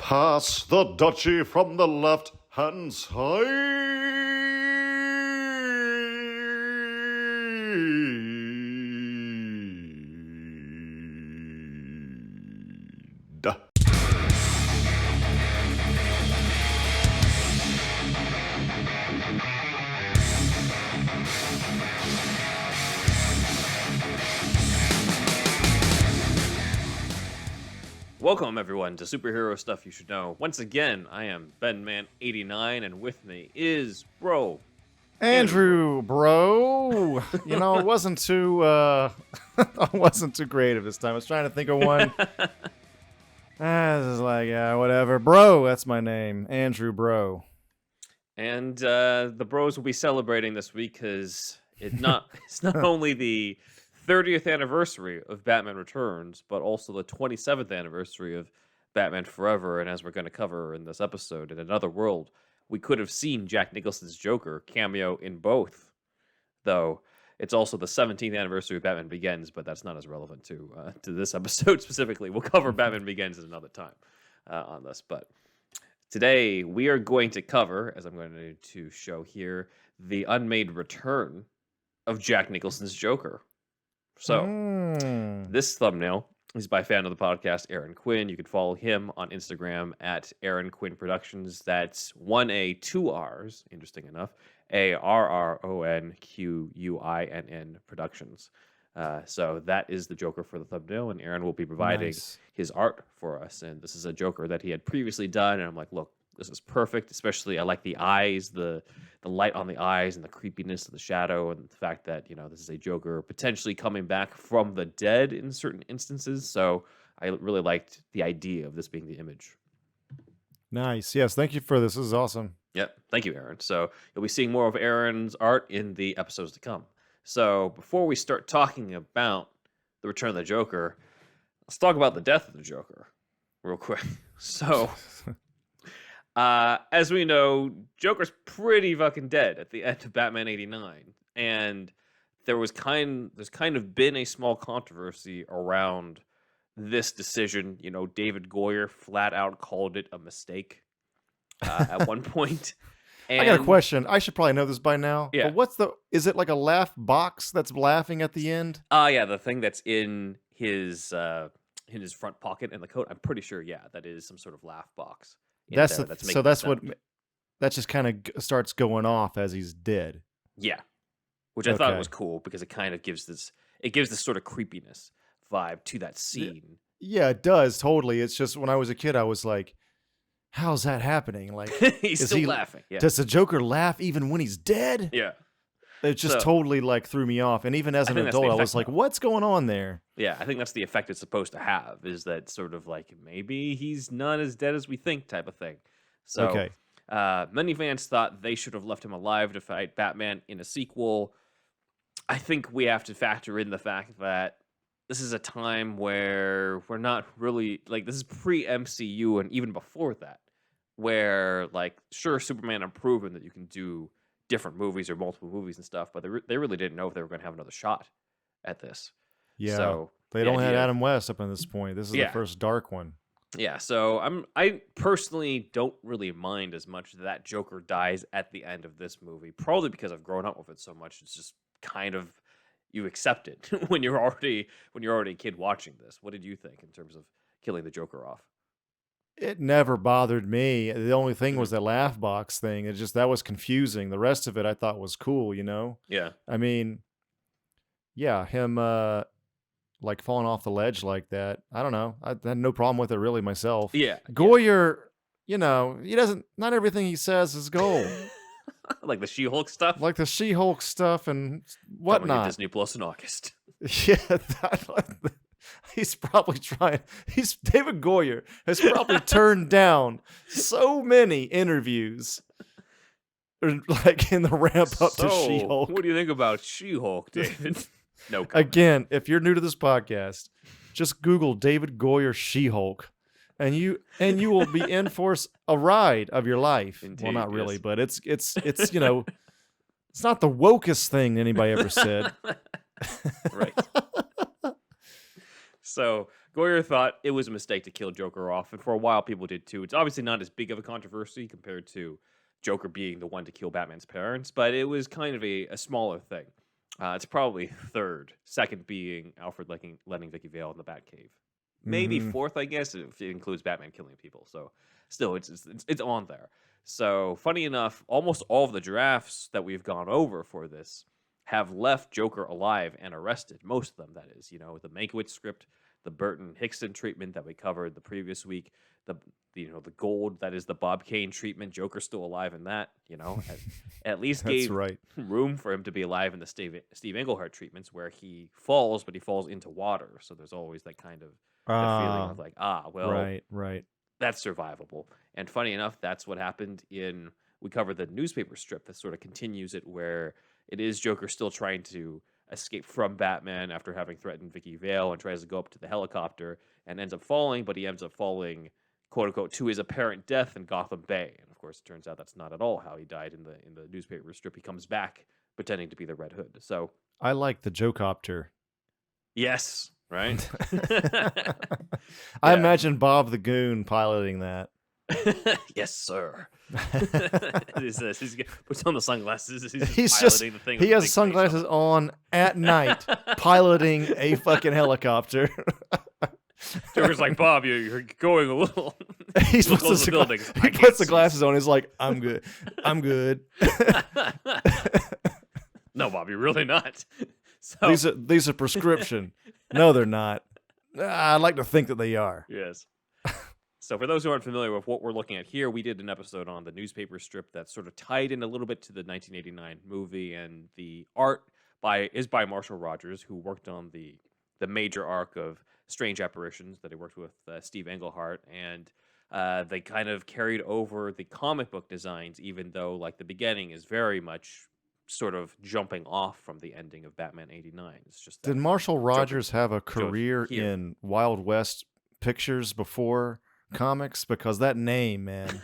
Pass the duchy from the left-hand side. Welcome, everyone, to Superhero Stuff You Should Know. Once again, I am BenMan89, and with me is Bro. Andrew, bro. You know, it wasn't too I wasn't too creative this time. I was trying to think of one. This is like, yeah, whatever. Bro, that's my name. Andrew Bro. And the bros will be celebrating this week because it's not only the 30th anniversary of Batman Returns, but also the 27th anniversary of Batman Forever. And as we're going to cover in this episode, in another world, we could have seen Jack Nicholson's Joker cameo in both. Though it's also the 17th anniversary of Batman Begins, but that's not as relevant to this episode specifically. We'll cover Batman Begins at another time on this. But today we are going to cover, as I'm going to show here, the unmade return of Jack Nicholson's Joker. So, this thumbnail is by fan of the podcast, Aaron Quinn. You can follow him on Instagram at Aaron Quinn Productions. That's 1A, 2 R's, interesting enough, ARRONQUINN Productions. So that is the Joker for the thumbnail, and Aaron will be providing his art for us. And this is a Joker that he had previously done, and I'm like, look, this is perfect. Especially, I like the eyes, the light on the eyes, and the creepiness of the shadow, and the fact that, you know, this is a Joker potentially coming back from the dead in certain instances. So I really liked the idea of this being the image. Nice. Yes, thank you for this. This is awesome. Yep. Thank you, Aaron. So you'll be seeing more of Aaron's art in the episodes to come. So before we start talking about the return of the Joker, let's talk about the death of the Joker real quick. So as we know, Joker's pretty fucking dead at the end of Batman 89. And there's kind of been a small controversy around this decision. You know, David Goyer flat out called it a mistake at one point. And I got a question. I should probably know this by now. Yeah. But is it like a laugh box that's laughing at the end? Yeah, the thing that's in his front pocket in the coat. I'm pretty sure, yeah, that is some sort of laugh box. That just kind of starts going off as he's dead. Yeah, which I thought was cool because it kind of gives this sort of creepiness vibe to that scene. Yeah, it does totally. It's just when I was a kid, I was like, "How's that happening?" Like he's still laughing. Yeah. Does the Joker laugh even when he's dead? Yeah, it just totally like threw me off. And even as an adult, I was like, "What's going on there?" Yeah, I think that's the effect it's supposed to have. Is that sort of like maybe he's not as dead as we think type of thing. So, okay. Many fans thought they should have left him alive to fight Batman in a sequel. I think we have to factor in the fact that this is a time where we're not really, like, this is pre-MCU and even before that, where, like, sure, Superman have proven that you can do different movies or multiple movies and stuff, but they really didn't know if they were going to have another shot at this. Yeah, so they don't have Adam West up in this point. This is the first dark one. Yeah, so I personally don't really mind as much that Joker dies at the end of this movie. Probably because I've grown up with it so much. It's just kind of, you accept it when you're already a kid watching this. What did you think in terms of killing the Joker off? It never bothered me. The only thing was that laugh box thing. That was confusing. The rest of it I thought was cool, you know? Yeah. I mean, yeah, him like falling off the ledge like that. I don't know. I had no problem with it really myself. Yeah. Goyer, you know, not everything he says is gold. Like the She-Hulk stuff? Like the She-Hulk stuff and whatnot. Disney Plus in August. Yeah, he's probably trying. David Goyer has probably turned down so many interviews, like in the ramp up to She-Hulk. What do you think about She-Hulk, David? No comment. Again, if you're new to this podcast, just Google David Goyer She-Hulk, and you will be in for a ride of your life. Indeed, well, not really, but it's you know, it's not the wokest thing anybody ever said. Right. So Goyer thought it was a mistake to kill Joker off, and for a while people did too. It's obviously not as big of a controversy compared to Joker being the one to kill Batman's parents, but it was kind of a smaller thing. It's probably third, second being Alfred letting Vicky Vale in the Batcave. Maybe fourth, I guess, if it includes Batman killing people. So still, it's on there. So funny enough, almost all of the drafts that we've gone over for this have left Joker alive and arrested. Most of them, that is. You know, the Mankiewicz script, the Burton Hickson treatment that we covered the previous week, the Gold, that is the Bob Kane treatment. Joker's still alive in that. You know, at least gave room for him to be alive in the Steve Englehart treatments, where he falls, but he falls into water. So there's always that kind of that feeling of like, right. That's survivable. And funny enough, that's what happened we covered the newspaper strip that sort of continues it, where it is Joker still trying to escape from Batman after having threatened Vicky Vale and tries to go up to the helicopter and ends up falling, but he ends up falling, quote unquote, to his apparent death in Gotham Bay. And of course, it turns out that's not at all how he died in the newspaper strip. He comes back pretending to be the Red Hood. So I like the Jocopter. Yes, right? I imagine Bob the Goon piloting that. Yes, sir. He puts on the sunglasses. He's piloting the thing. He has sunglasses on at night, piloting a fucking helicopter. Joker's like, Bob, you're going a little. He puts the glasses on. He's like, I'm good. I'm good. No, Bob, you're really not. So these are prescription. No, they're not. I'd like to think that they are. Yes. So for those who aren't familiar with what we're looking at here, we did an episode on the newspaper strip that sort of tied in a little bit to the 1989 movie, and the art is by Marshall Rogers, who worked on the major arc of Strange Apparitions that he worked with Steve Englehart, and they kind of carried over the comic book designs, even though like the beginning is very much sort of jumping off from the ending of Batman 89. It's just did Marshall Rogers have a career in Wild West pictures before comics? Because that name, man,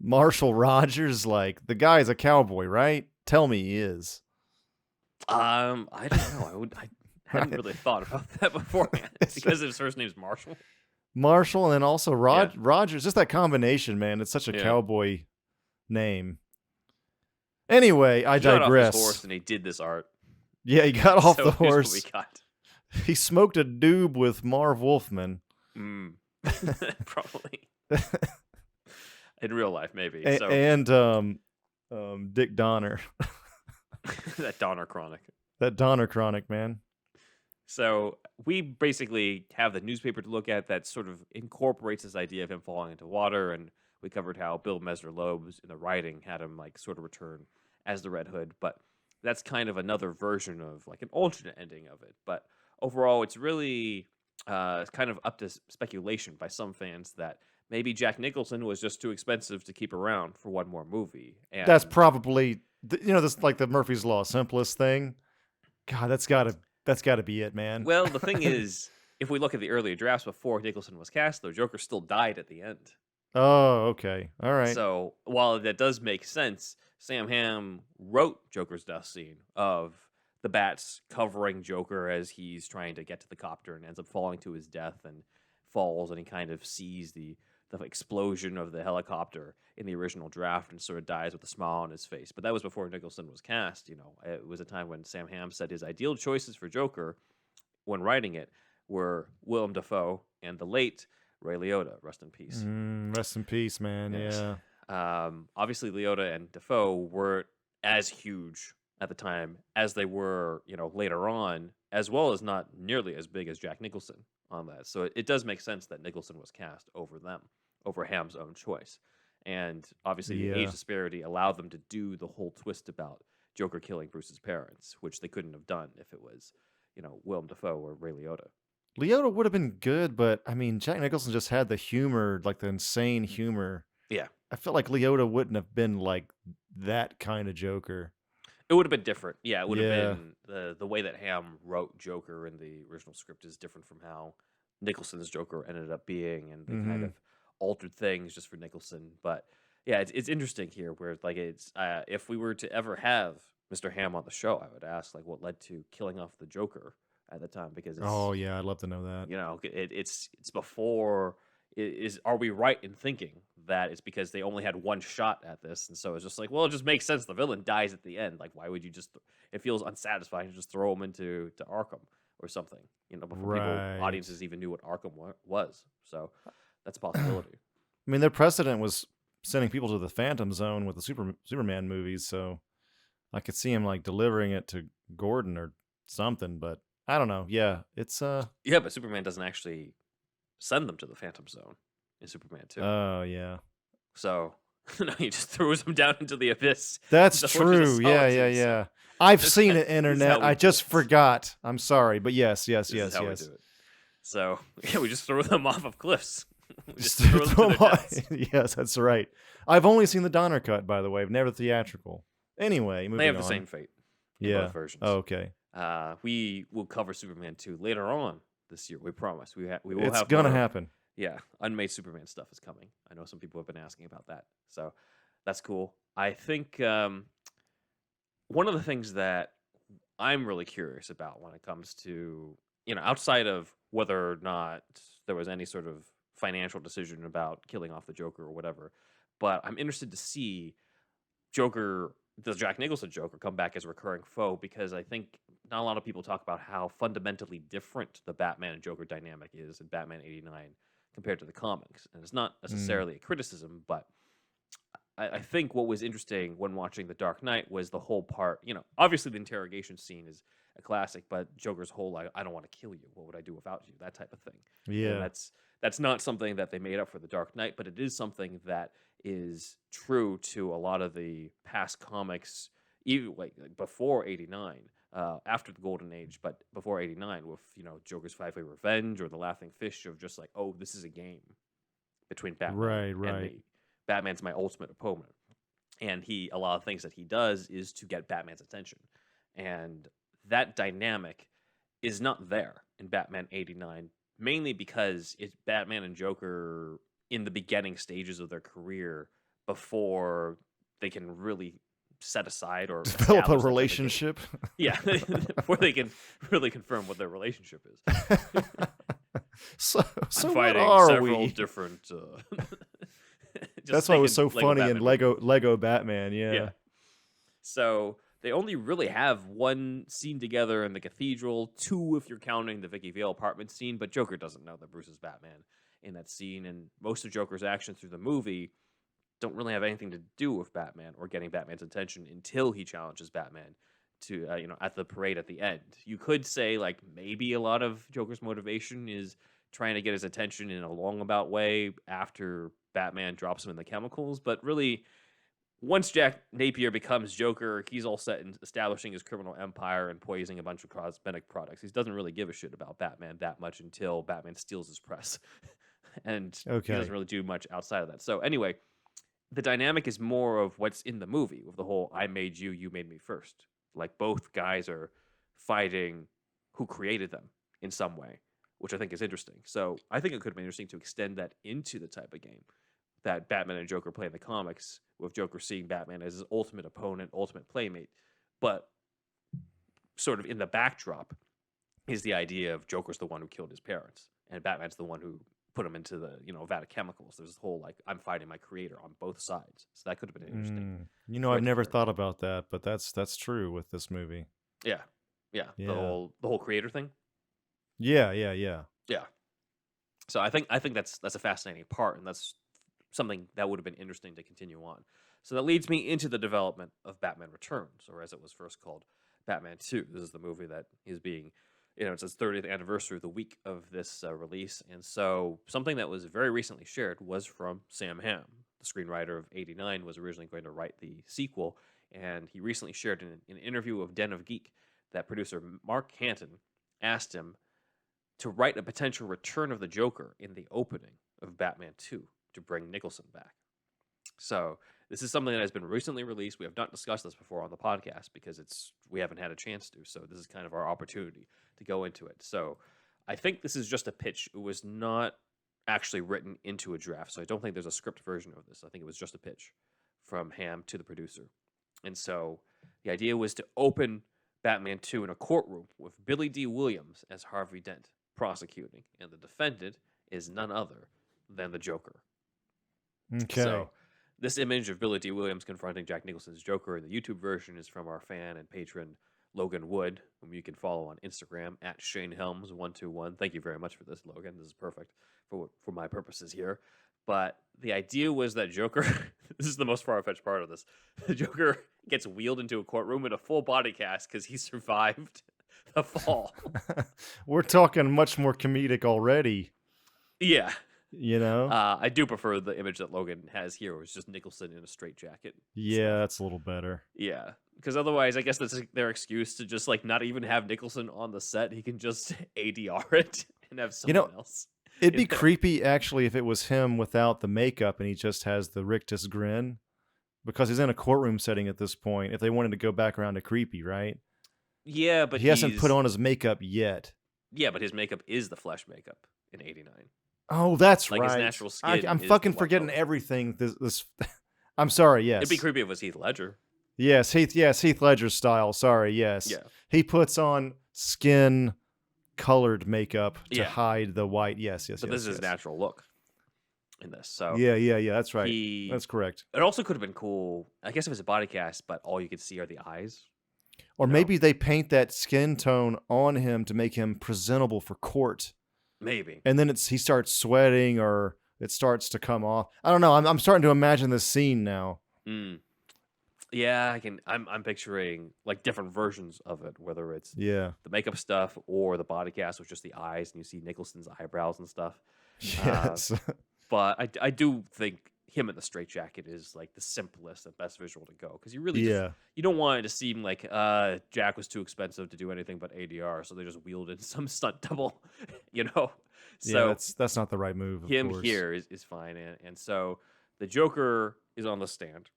Marshall Rogers, like the guy's a cowboy, right? Tell me he is. I don't know. I hadn't really thought about that beforehand. It's because his first name's Marshall. Marshall, and then also Rogers. Just that combination, man. It's such a cowboy name. Anyway, I digress. He got off his horse and he did this art. Yeah, he got off the horse. What we got. He smoked a doob with Marv Wolfman. Probably. In real life, maybe. And Dick Donner. That Donner Chronic. That Donner Chronic, man. So we basically have the newspaper to look at that sort of incorporates this idea of him falling into water, and we covered how Bill Mesner-Loebs in the writing had him like sort of return as the Red Hood, but that's kind of another version of like an alternate ending of it. But overall, it's really kind of up to speculation by some fans that maybe Jack Nicholson was just too expensive to keep around for one more movie. And that's probably this like the Murphy's Law simplest thing. God, that's gotta be it, man. Well, the thing is, if we look at the earlier drafts before Nicholson was cast, though, Joker still died at the end. Oh, okay. All right. So while that does make sense, Sam Hamm wrote Joker's death scene of the bats covering Joker as he's trying to get to the copter and ends up falling to his death and falls, and he kind of sees the explosion of the helicopter in the original draft and sort of dies with a smile on his face. But that was before Nicholson was cast. You know, it was a time when Sam Hamm said his ideal choices for Joker when writing it were Willem Dafoe and the late Ray Liotta. Rest in peace. Rest in peace, man. Yes. Yeah. Obviously, Liotta and Dafoe weren't as huge at the time as they were, later on, as well as not nearly as big as Jack Nicholson on that. So it does make sense that Nicholson was cast over them, over Hamm's own choice. And obviously, the age disparity allowed them to do the whole twist about Joker killing Bruce's parents, which they couldn't have done if it was, Willem Dafoe or Ray Liotta. Liotta would have been good, but I mean, Jack Nicholson just had the humor, like the insane humor. Yeah. I feel like Liotta wouldn't have been like that kind of Joker. It would have been different. Yeah, it would have been the way that Hamm wrote Joker in the original script is different from how Nicholson's Joker ended up being, and they kind of altered things just for Nicholson. But yeah, it's interesting here where like it's if we were to ever have Mr. Hamm on the show, I would ask like what led to killing off the Joker at the time because Oh yeah, I'd love to know that. it's before. Are we right in thinking that it's because they only had one shot at this, and so it's just like, well, it just makes sense. The villain dies at the end. Like, why would you just? It feels unsatisfying to just throw him into Arkham or something, before Right. audiences even knew what Arkham was. So that's a possibility. I mean, their precedent was sending people to the Phantom Zone with the Superman movies, so I could see him like delivering it to Gordon or something. But I don't know. Yeah, it's Yeah, but Superman doesn't actually send them to the Phantom Zone in Superman 2. Oh yeah, So no, he just throws them down into the abyss. that's The Fortress of true. Yeah, yeah, Solitude. So yeah. I've this- seen it, this is how internet. we I do just it. forgot. I'm sorry, but yes, This is how we do it. So yeah, we just throw them off of cliffs. We just throw them to throw their 'em on- deaths. Yes, that's right. I've only seen the Donner cut, by the way. I've never theatrical. Anyway, moving They have on. the same fate in Yeah. both versions. Oh, okay. We will cover Superman 2 later on this year. We promise. We will It's have gonna more- happen. Yeah, Unmade Superman stuff is coming. I know some people have been asking about that. So that's cool. I think one of the things that I'm really curious about when it comes to, outside of whether or not there was any sort of financial decision about killing off the Joker or whatever, but I'm interested to see the Jack Nicholson Joker come back as a recurring foe, because I think not a lot of people talk about how fundamentally different the Batman and Joker dynamic is in Batman 89 compared to the comics. And it's not necessarily a criticism, but I think what was interesting when watching The Dark Knight was the whole part, obviously the interrogation scene is a classic, but Joker's whole, like, I don't want to kill you. What would I do without you? That type of thing. Yeah. And that's not something that they made up for The Dark Knight, but it is something that is true to a lot of the past comics, even like before 89, after the Golden Age, but before 89 with, Joker's Five-Way Revenge or The Laughing Fish of just like, oh, this is a game between Batman Right. and me. Batman's my ultimate opponent. And a lot of things that he does is to get Batman's attention. And that dynamic is not there in Batman 89, mainly because it's Batman and Joker in the beginning stages of their career before they can really set aside or Develop a establish that they're the relationship. Yeah, before they can really confirm what their relationship is. so I'm what fighting are several we? different. That's why it was so funny in Batman Lego Batman. Yeah. Yeah. So they only really have one scene together in the cathedral, two if you're counting the Vicky Vale apartment scene, but Joker doesn't know that Bruce is Batman in that scene, and most of Joker's actions through the movie don't really have anything to do with Batman or getting Batman's attention until he challenges Batman to, at the parade at the end. You could say, like, maybe a lot of Joker's motivation is trying to get his attention in a long-about way after Batman drops him in the chemicals, but really, once Jack Napier becomes Joker, he's all set in establishing his criminal empire and poisoning a bunch of cosmetic products. He doesn't really give a shit about Batman that much until Batman steals his press. And he doesn't really do much outside of that. So anyway, the dynamic is more of what's in the movie, with the whole I made you, you made me first. Like, both guys are fighting who created them in some way, which I think is interesting. So I think it could be interesting to extend that into the type of game that Batman and Joker play in the comics, with Joker seeing Batman as his ultimate opponent, ultimate playmate. But sort of in the backdrop is the idea of Joker's the one who killed his parents, and Batman's the one who put him into the, vat of chemicals. There's this whole, like, I'm fighting my creator on both sides. So that could have been interesting. I've never thought about that, but that's true with this movie. Yeah. The whole creator thing. Yeah. So I think that's a fascinating part, and that's something that would have been interesting to continue on. So that leads me into the development of Batman Returns, or as it was first called, Batman 2. This is the movie that is being, it's its 30th anniversary of the week of this release. And so something that was very recently shared was from Sam Hamm. The screenwriter of 89 was originally going to write the sequel, and he recently shared in an interview of Den of Geek that producer Mark Hanton asked him to write a potential return of the Joker in the opening of Batman 2 to bring Nicholson back. So this is something that has been recently released. We have not discussed this before on the podcast because we haven't had a chance to. So this is kind of our opportunity to go into it. So I think this is just a pitch. It was not actually written into a draft. So I don't think there's a script version of this. I think it was just a pitch from Hamm to the producer. And so the idea was to open Batman 2 in a courtroom with Billy D. Williams as Harvey Dent prosecuting, and the defendant is none other than the Joker. Okay. So, this image of Billy D. Williams confronting Jack Nicholson's Joker in the YouTube version is from our fan and patron Logan Wood, whom you can follow on Instagram at ShaneHelms121. Thank you very much for this, Logan. This is perfect for my purposes here. But the idea was that Joker, this is the most far-fetched part of this, the Joker gets wheeled into a courtroom in a full body cast because he survived the fall. We're talking much more comedic already. Yeah. You know? I do prefer the image that Logan has here, where it's just Nicholson in a straitjacket. Yeah, that's a little better. Yeah. Because otherwise, I guess that's their excuse to just like not even have Nicholson on the set. He can just ADR it and have someone else. It'd be creepy, actually, if it was him without the makeup and he just has the rictus grin. Because he's in a courtroom setting at this point. If they wanted to go back around to creepy, right? Yeah, but he hasn't put on his makeup yet. Yeah, but his makeup is the Flesh makeup in '89. Oh, that's like right. His natural skin. I'm fucking forgetting everything. This I'm sorry. Yes. It'd be creepy if it was Heath Ledger. Yes, Heath Ledger style. Sorry. Yes. Yeah. He puts on skin colored makeup to hide the white. Yes. But this is his natural look in this. So yeah. That's right. That's correct. It also could have been cool. I guess it was a body cast, but all you could see are the eyes. Or maybe they paint that skin tone on him to make him presentable for court. Maybe. And then he starts sweating, or it starts to come off. I don't know. I'm starting to imagine this scene now. Yeah, I'm picturing like different versions of it, whether it's the makeup stuff or the body cast with just the eyes, and you see Nicholson's eyebrows and stuff. Yes. But I do think him in the straitjacket is like the simplest and best visual to go, because you really you don't want it to seem like Jack was too expensive to do anything but ADR, so they just wheeled in some stunt double, So that's not the right move. Him here is fine, and so the Joker is on the stand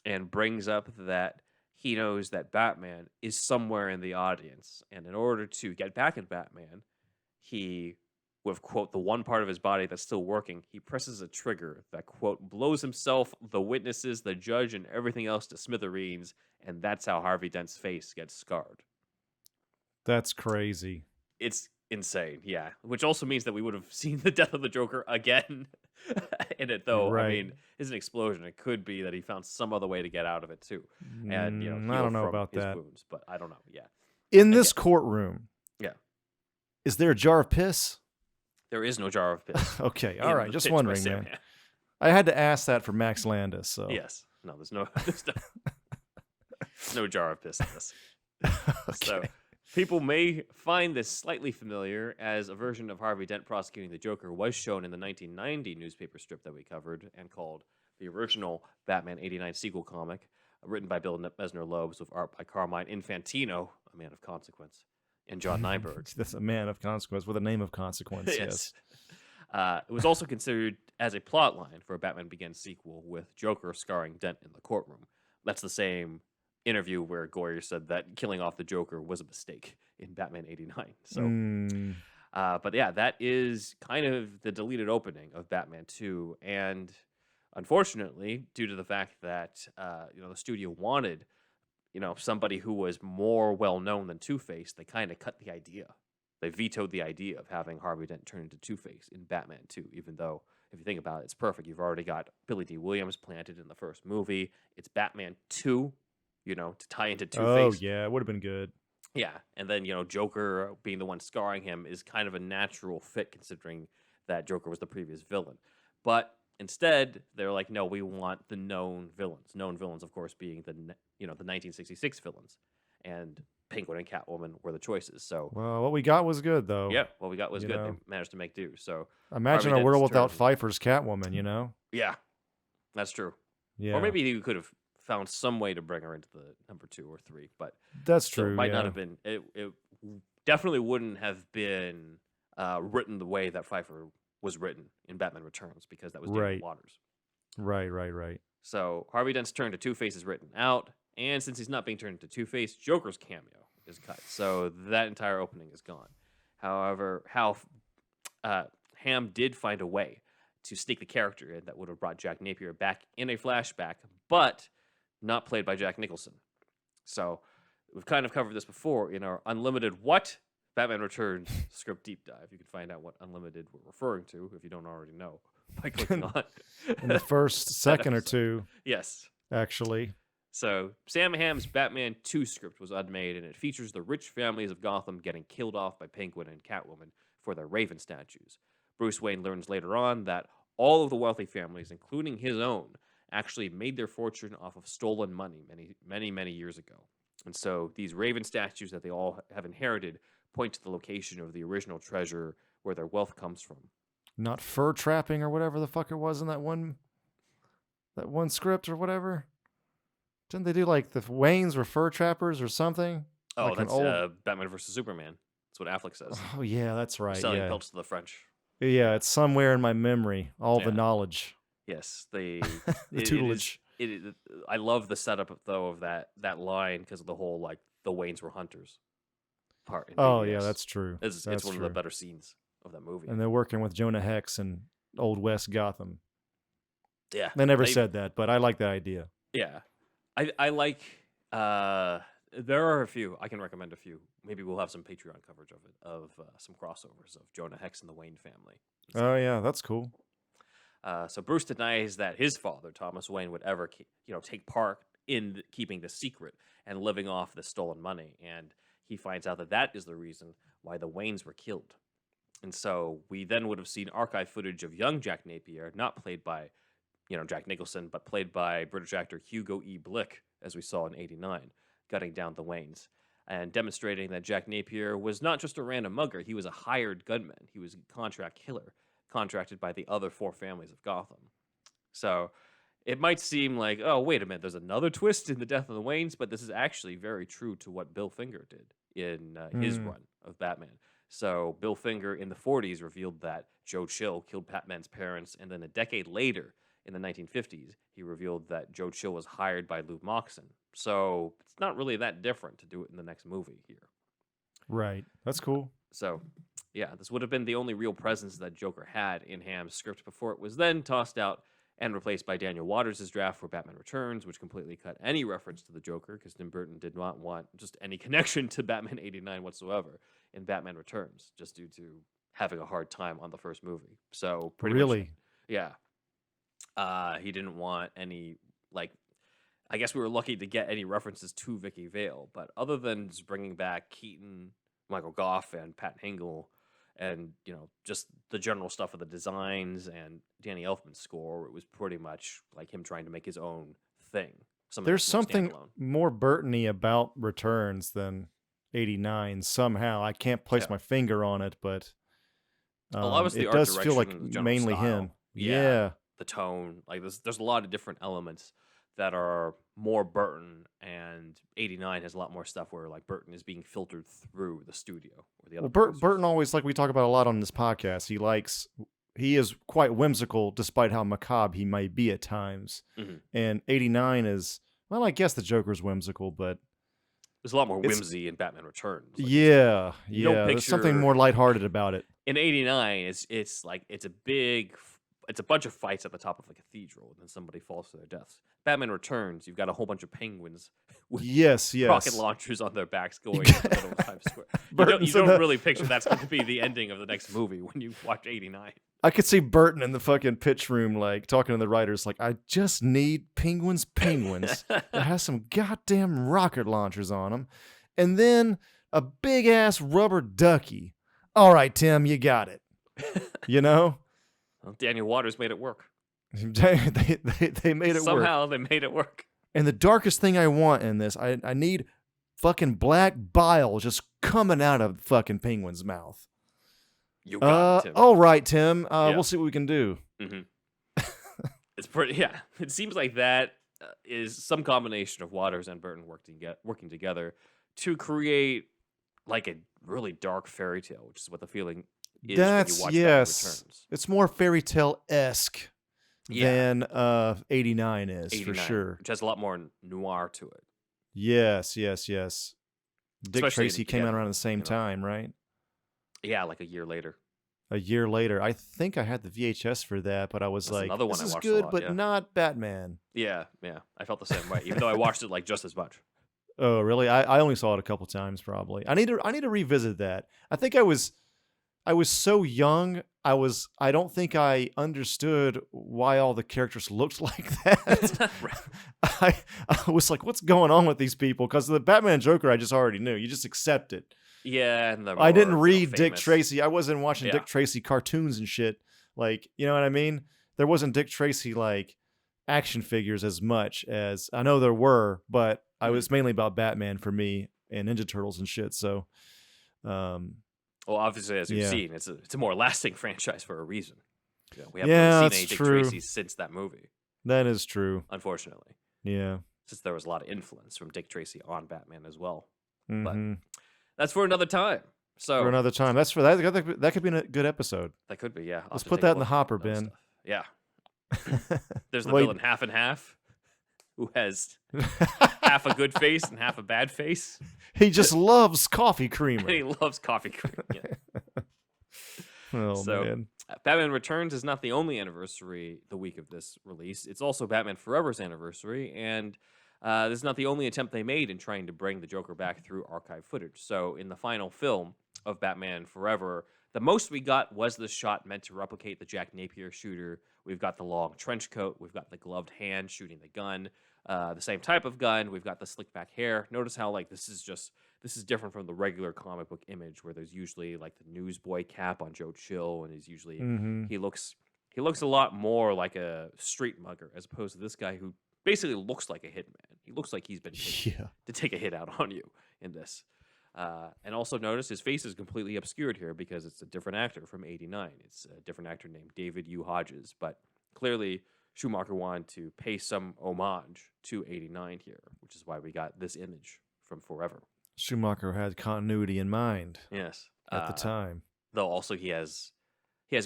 and brings up that he knows that Batman is somewhere in the audience, and in order to get back at Batman, he, with, quote, the one part of his body that's still working, he presses a trigger that, quote, blows himself, the witnesses, the judge, and everything else to smithereens, and that's how Harvey Dent's face gets scarred. That's crazy. It's insane, yeah. Which also means that we would have seen the death of the Joker again in it, though. Right. I mean, it's an explosion. It could be that he found some other way to get out of it, too. And, I don't know about that. Wounds, but I don't know, yeah. In this courtroom, yeah, is there a jar of piss? There is no jar of piss. Okay, all right. Just wondering, man. I had to ask that for Max Landis. So yes, no, there's no jar of piss in this. Okay. So people may find this slightly familiar, as a version of Harvey Dent prosecuting the Joker was shown in the 1990 newspaper strip that we covered and called the original Batman '89 sequel comic, written by Bill Messner-Loebs with art by Carmine Infantino, a man of consequence, and John Nyberg. That's a man of consequence with a name of consequence. Yes. It was also considered as a plot line for a Batman Begins sequel, with Joker scarring Dent in the courtroom. That's the same interview where Goyer said that killing off the Joker was a mistake in Batman '89. So, but yeah, that is kind of the deleted opening of Batman 2, and unfortunately, due to the fact that the studio wanted somebody who was more well-known than Two-Face, they kind of cut the idea. They vetoed the idea of having Harvey Dent turn into Two-Face in Batman 2, even though, if you think about it, it's perfect. You've already got Billy D. Williams planted in the first movie. It's Batman 2, to tie into Two-Face. Oh, yeah, it would have been good. Yeah, and then, Joker being the one scarring him is kind of a natural fit, considering that Joker was the previous villain. But instead, they're like, no, we want the known villains. Known villains, of course, being the 1966 villains, and Penguin and Catwoman were the choices. So, well, what we got was good, though. Yeah, what we got was good. They managed to make do. So, imagine a world without Pfeiffer's Catwoman. Yeah, that's true. Yeah, or maybe you could have found some way to bring her into the number 2 or 3, but that's true. It might not have been. It definitely wouldn't have been written the way that Pfeiffer was written in Batman Returns, because that was David Waters. Right. So Harvey Dent's turn to Two-Face is written out, and since he's not being turned into Two-Face, Joker's cameo is cut. So that entire opening is gone. However, Hamm did find a way to sneak the character in that would have brought Jack Napier back in a flashback, but not played by Jack Nicholson. So we've kind of covered this before in our Unlimited What? Batman Returns script deep dive. You can find out what Unlimited we're referring to if you don't already know by clicking on In the first second or two, Yes. actually. So, Sam Hamm's Batman 2 script was unmade, and it features the rich families of Gotham getting killed off by Penguin and Catwoman for their Raven statues. Bruce Wayne learns later on that all of the wealthy families, including his own, actually made their fortune off of stolen money many years ago. And so, these Raven statues that they all have inherited point to the location of the original treasure where their wealth comes from. Not fur trapping or whatever the fuck it was in that one script or whatever. Didn't they do like the Waynes were fur trappers or something? Oh, like that's Batman versus Superman. That's what Affleck says. Oh yeah, that's right. Selling Yeah. pelts to the French. Yeah, it's somewhere in my memory. All the knowledge. Yes, the tutelage. I love the setup though of that line because of the whole like the Waynes were hunters part. In Oh BVS. yeah, that's true. It's That's one true. of the better scenes of that movie. And they're working with Jonah Hex and Old West Gotham. Yeah, They never said that, but I like that idea. Yeah, I like. There are a few. I can recommend a few. Maybe we'll have some Patreon coverage of it, of some crossovers of Jonah Hex and the Wayne family. Oh yeah, that's cool. So Bruce denies that his father, Thomas Wayne, would ever, take part in keeping the secret and living off the stolen money. And he finds out that is the reason why the Waynes were killed. And so we then would have seen archive footage of young Jack Napier, not played by, Jack Nicholson, but played by British actor Hugo E. Blick, as we saw in '89, gutting down the Waynes, and demonstrating that Jack Napier was not just a random mugger, he was a hired gunman. He was a contract killer, contracted by the other four families of Gotham. So it might seem like, oh, wait a minute, there's another twist in the death of the Waynes, but this is actually very true to what Bill Finger did in his run of Batman. So Bill Finger in the 40s revealed that Joe Chill killed Batman's parents, and then a decade later, in the 1950s, he revealed that Joe Chill was hired by Lou Moxon. So it's not really that different to do it in the next movie here. Right. That's cool. So, yeah, this would have been the only real presence that Joker had in Hamm's script before it was then tossed out and replaced by Daniel Waters' draft for Batman Returns, which completely cut any reference to the Joker because Tim Burton did not want just any connection to Batman '89 whatsoever in Batman Returns, just due to having a hard time on the first movie. So pretty much, yeah. He didn't want any, I guess we were lucky to get any references to Vicky Vale, but other than just bringing back Keaton, Michael Goff, and Pat Hingle, and, just the general stuff of the designs and Danny Elfman's score, it was pretty much like him trying to make his own thing. There's something more Burton-y about Returns than '89 somehow. I can't place my finger on it, but obviously it does feel like mainly him. Yeah. The tone, there's a lot of different elements that are more Burton, and '89 has a lot more stuff where Burton is being filtered through the studio or the other. Well, Burton always, like we talk about a lot on this podcast, he is quite whimsical despite how macabre he might be at times. Mm-hmm. And '89 is, well, I guess the Joker's whimsical, but there's a lot more whimsy in Batman Returns. Yeah. There's something more lighthearted about it. In '89, it's a bunch of fights at the top of a cathedral, and then somebody falls to their deaths. Batman Returns, you've got a whole bunch of penguins with rocket launchers on their backs going in the middle of Times Square. You don't really picture that's going to be the ending of the next movie when you watch '89. I could see Burton in the fucking pitch room, talking to the writers, I just need penguins that has some goddamn rocket launchers on them, and then a big-ass rubber ducky. All right, Tim, you got it. Well, Daniel Waters made it work. they made it work. Somehow they made it work. And the darkest thing I want in this, I need fucking black bile just coming out of the fucking penguin's mouth. You got it, Tim. All right, Tim. We'll see what we can do. Mm-hmm. It's pretty. Yeah, it seems like that is some combination of Waters and Burton working together to create a really dark fairy tale, which is what the feeling is when you watch Batman Returns. It's more fairy tale-esque than '89 is, for sure. Which has a lot more noir to it. Yes. Dick Tracy came out around the same time, right? Yeah, a year later. A year later. I think I had the VHS for that, but I was That's another one this is I watched good, a lot, but not Batman. Yeah. I felt the same way, even though I watched it just as much. Oh, really? I only saw it a couple times, probably. I need to revisit that. I think I was so young. I don't think I understood why all the characters looked like that. I was like, what's going on with these people? Because the Batman and Joker, I just already knew. You just accept it. Yeah, and I didn't more, read Dick famous. Tracy. I wasn't watching Yeah. Dick Tracy cartoons and shit. Like, you know what I mean? There wasn't Dick Tracy like action figures as much as I know there were, but I was mainly about Batman for me and Ninja Turtles and shit. So, Well, obviously, as you've seen, it's a more lasting franchise for a reason. You know, we haven't really seen any Dick Tracy since that movie. That is true. Unfortunately. Yeah. Since there was a lot of influence from Dick Tracy on Batman as well. Mm-hmm. But that's for another time. So for another time. That's for that. That could be a good episode. That could be, yeah. Let's put that in the hopper bin. Yeah. There's the villain half and half, who has half a good face and half a bad face. He just loves coffee creamer. And he loves coffee cream. Yeah. Oh, man. Batman Returns is not the only anniversary the week of this release. It's also Batman Forever's anniversary, and this is not the only attempt they made in trying to bring the Joker back through archive footage. So in the final film of Batman Forever, the most we got was the shot meant to replicate the Jack Napier shooter. We've got the long trench coat. We've got the gloved hand shooting the gun, the same type of gun. We've got the slick back hair. Notice how like this is different from the regular comic book image where there's usually like the newsboy cap on Joe Chill, and he's usually he looks a lot more like a street mugger as opposed to this guy who basically looks like a hitman. He looks like he's been paid to take a hit out on you in this. And also notice his face is completely obscured here because it's a different actor from '89. It's a different actor named David U. Hodges. But clearly, Schumacher wanted to pay some homage to '89 here, which is why we got this image from Forever. Schumacher had continuity in mind. Yes, at the time. Though also he has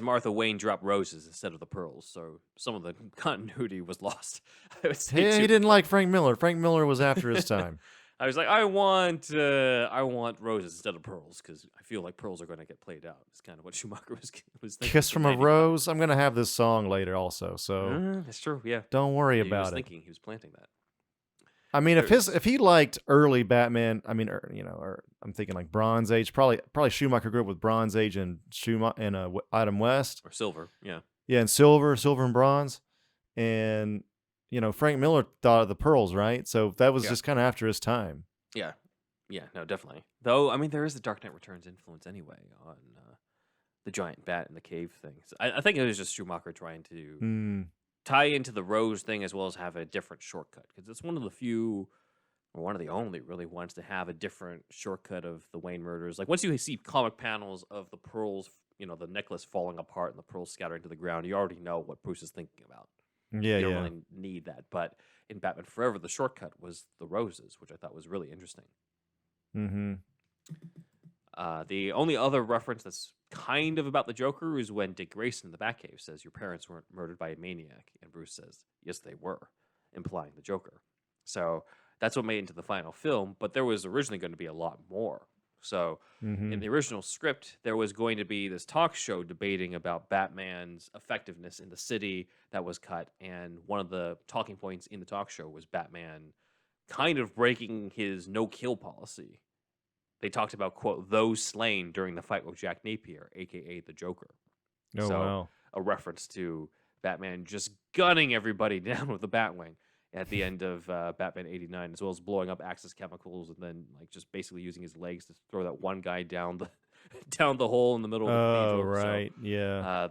Martha Wayne drop roses instead of the pearls, so some of the continuity was lost. He didn't like Frank Miller. Frank Miller was after his time. I was like, I want roses instead of pearls because I feel like pearls are going to get played out. It's kind of what Schumacher was thinking. Kiss from a Rose. I'm going to have this song later also, so that's true. Yeah, don't worry about he was it. Thinking he was planting that. I mean, if he liked early Batman, I mean, or I'm thinking like Bronze Age. Probably Schumacher grew up with Bronze Age and Adam West or Silver. Yeah, and Silver and Bronze, and Frank Miller thought of the pearls, right? So that was just kind of after his time. Yeah, no, definitely. Though I mean, there is the Dark Knight Returns influence anyway on the giant bat in the cave thing. So I think it was just Schumacher trying to tie into the Rose thing as well as have a different shortcut because it's one of the few, or one of the only really ones to have a different shortcut of the Wayne murders. Like once you see comic panels of the pearls, the necklace falling apart and the pearls scattering to the ground, you already know what Bruce is thinking about. Yeah, you don't really need that. But in Batman Forever, the shortcut was the roses, which I thought was really interesting. Mm-hmm. The only other reference that's kind of about the Joker is when Dick Grayson in the Batcave says, "Your parents weren't murdered by a maniac," and Bruce says, "Yes, they were," implying the Joker. So that's what made it into the final film. But there was originally going to be a lot more. So in the original script, there was going to be this talk show debating about Batman's effectiveness in the city that was cut. And one of the talking points in the talk show was Batman kind of breaking his no-kill policy. They talked about, quote, those slain during the fight with Jack Napier, a.k.a. the Joker. Oh, wow. A reference to Batman just gunning everybody down with the Batwing at the end of Batman '89, as well as blowing up Axis chemicals and then like just basically using his legs to throw that one guy down the hole in the middle of the cathedral. Oh, right. So, yeah.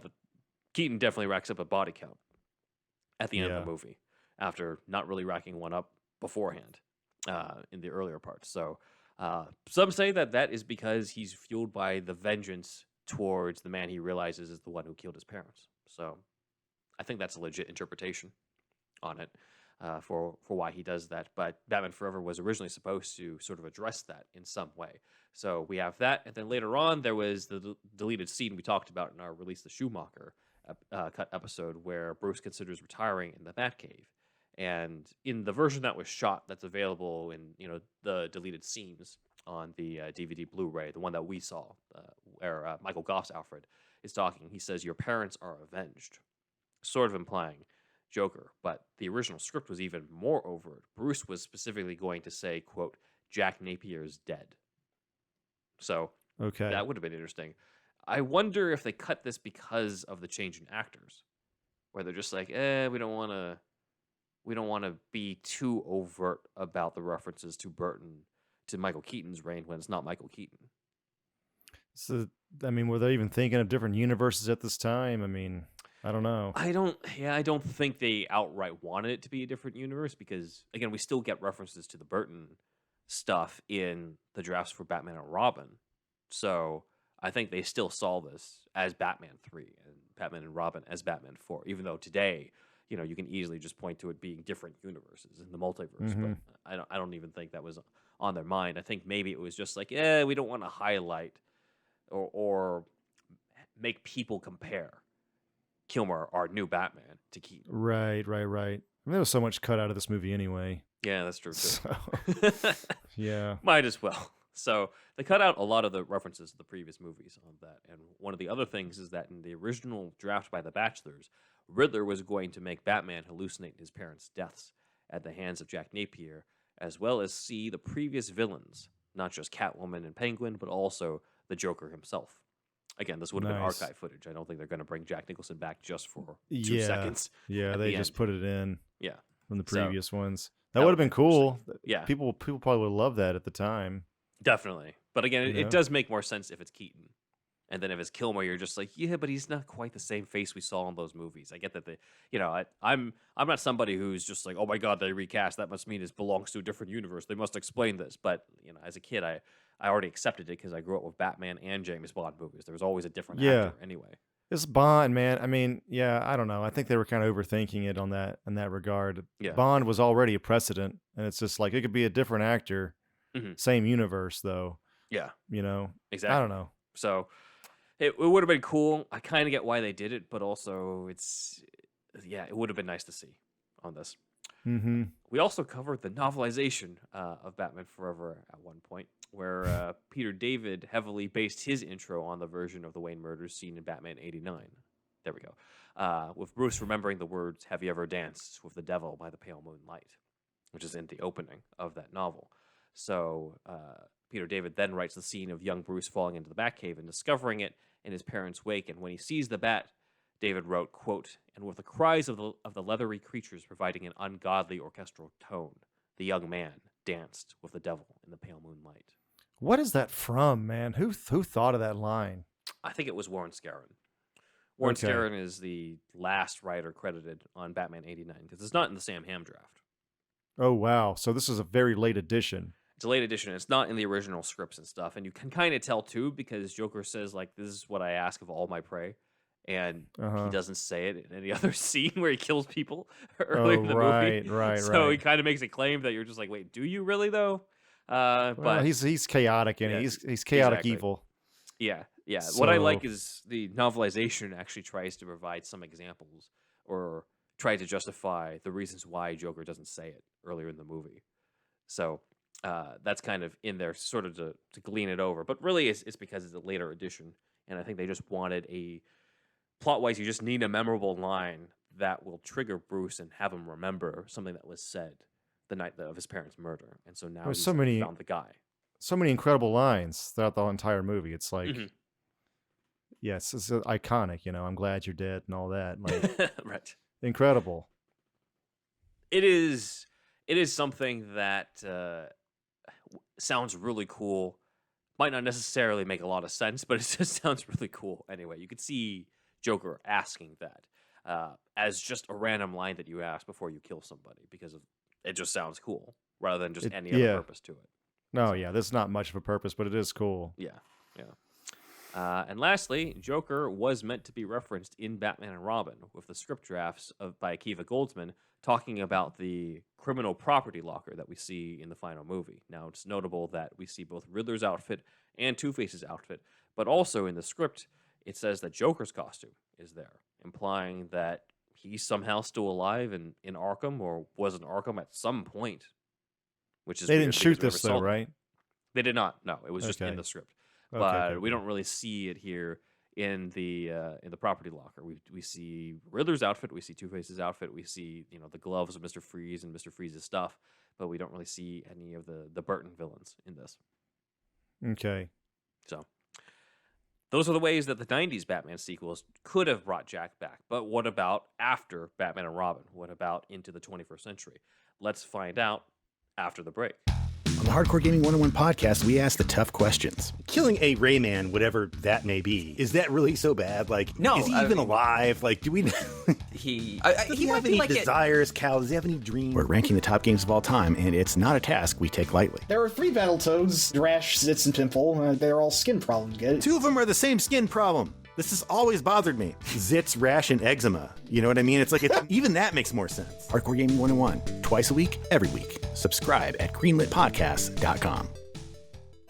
Keaton definitely racks up a body count at the end of the movie after not really racking one up beforehand in the earlier parts. So some say that is because he's fueled by the vengeance towards the man he realizes is the one who killed his parents. So I think that's a legit interpretation on it. For why he does that. But Batman Forever was originally supposed to sort of address that in some way. So we have that. And then later on, there was the deleted scene we talked about in our Release the Schumacher cut episode where Bruce considers retiring in the Batcave. And in the version that was shot that's available in the deleted scenes on the DVD Blu-ray, the one that we saw, where Michael Goff's Alfred is talking, he says, "Your parents are avenged," sort of implying Joker, but the original script was even more overt. Bruce was specifically going to say, quote, Jack Napier is dead. So Okay. that would have been interesting. I wonder if they cut this because of the change in actors, where they're just like, we don't want to be too overt about the references to Michael Keaton's reign when it's not Michael Keaton. So, I mean, were they even thinking of different universes at this time? I mean, I don't know. I don't think they outright wanted it to be a different universe because, again, we still get references to the Burton stuff in the drafts for Batman and Robin. So I think they still saw this as Batman 3 and Batman and Robin as Batman 4, even though today, you can easily just point to it being different universes in the multiverse. But I don't even think that was on their mind. I think maybe it was just like, we don't want to highlight or make people compare Kilmer, our new Batman, to Keaton. Right. I mean, there was so much cut out of this movie anyway. Yeah, that's true too. So, yeah. Might as well. So they cut out a lot of the references to the previous movies on that. And one of the other things is that in the original draft by the Bachelors, Riddler was going to make Batman hallucinate his parents' deaths at the hands of Jack Napier, as well as see the previous villains, not just Catwoman and Penguin, but also the Joker himself. Again, this would have been Nice. archive footage. I don't think they're going to bring Jack Nicholson back just for 2 Yeah. seconds. Yeah, they the just end. put it in Yeah. from the So, previous ones. That that would have been cool. Yeah. People probably would love that at the time. Definitely. But again, You know? it does make more sense if it's Keaton. And then if it's Kilmer, you're just like, yeah, but he's not quite the same face we saw in those movies. I get that I'm not somebody who's just like, oh my God, they recast. That must mean it belongs to a different universe. They must explain this. But as a kid, I already accepted it because I grew up with Batman and James Bond movies. There was always a different actor anyway. It's Bond, man. I mean, yeah, I don't know. I think they were kind of overthinking it in that regard. Yeah. Bond was already a precedent, and it's just like it could be a different actor, same universe though. Yeah. Exactly. I don't know. So it would have been cool. I kind of get why they did it, but also it would have been nice to see on this. Mm-hmm. We also covered the novelization of Batman Forever at one point, where Peter David heavily based his intro on the version of the Wayne murders seen in Batman '89. There we go. With Bruce remembering the words, "Have you ever danced with the devil by the pale moonlight?" which is in the opening of that novel. So Peter David then writes the scene of young Bruce falling into the Batcave and discovering it in his parents' wake. And when he sees the bat, David wrote, quote, "And with the cries of the leathery creatures providing an ungodly orchestral tone, the young man danced with the devil in the pale moonlight." What is that from, man? Who thought of that line? I think it was Warren Scarron. Warren Okay. Scarron is the last writer credited on Batman '89 because it's not in the Sam Hamm draft. Oh wow! So this is a very late edition. It's a late edition. It's not in the original scripts and stuff, and you can kind of tell too because Joker says like, "This is what I ask of all my prey," and he doesn't say it in any other scene where he kills people earlier in the movie. Right. So he kind of makes a claim that you're just like, "Wait, do you really though?" Well, But he's chaotic and Yeah, he's chaotic exactly. evil. yeah. What I like So- is the novelization actually tries to provide some examples or try to justify the reasons why Joker doesn't say it earlier in the movie. So that's kind of in there sort of to glean it over. But really it's because it's a later edition. And I think they just wanted plot-wise, you just need a memorable line that will trigger Bruce and have him remember something that was said the night of his parents' murder. And so now There's he's so many- found the guy. So many incredible lines throughout the entire movie. It's like, Mhm. yes, it's iconic. I'm glad you're dead and all that. Like Right. incredible. It is something that sounds really cool. Might not necessarily make a lot of sense, but it just sounds really cool anyway. You could see Joker asking that as just a random line that you ask before you kill somebody because it just sounds cool rather than just any other purpose to it. No, yeah, there's not much of a purpose, but it is cool. Yeah. And lastly, Joker was meant to be referenced in Batman and Robin with the script drafts by Akiva Goldsman talking about the criminal property locker that we see in the final movie. Now, it's notable that we see both Riddler's outfit and Two-Face's outfit, but also in the script, it says that Joker's costume is there, implying that he's somehow still alive in Arkham or was in Arkham at some point, which is They weird didn't shoot because we this never though, saw that. right? They did not. No, it was just in Okay. the script. Okay, But okay, we cool. don't really see it here in the property locker. We see Riddler's outfit, we see Two-Face's outfit, we see the gloves of Mr. Freeze and Mr. Freeze's stuff, but we don't really see any of the Burton villains in this. Okay. So those are the ways that the 90s Batman sequels could have brought Jack back. But what about after Batman and Robin? What about into the 21st century? Let's find out after the break. On the Hardcore Gaming 101 podcast, we ask the tough questions. Killing a Rayman, whatever that may be, is that really so bad? Like, No, is he even alive? Like, do we know? Does he he might have be any like desires, Cal? Does he have any dreams? We're ranking the top games of all time, and it's not a task we take lightly. There are 3 Battletoads, Rash, Zitz, and Pimple. They're all skin problems, guys. 2 of them are the same skin problem. This has always bothered me. Zits, rash, and eczema. You know what I mean? It's like, even that makes more sense. Hardcore Gaming 101. Twice a week, every week. Subscribe at greenlitpodcasts.com.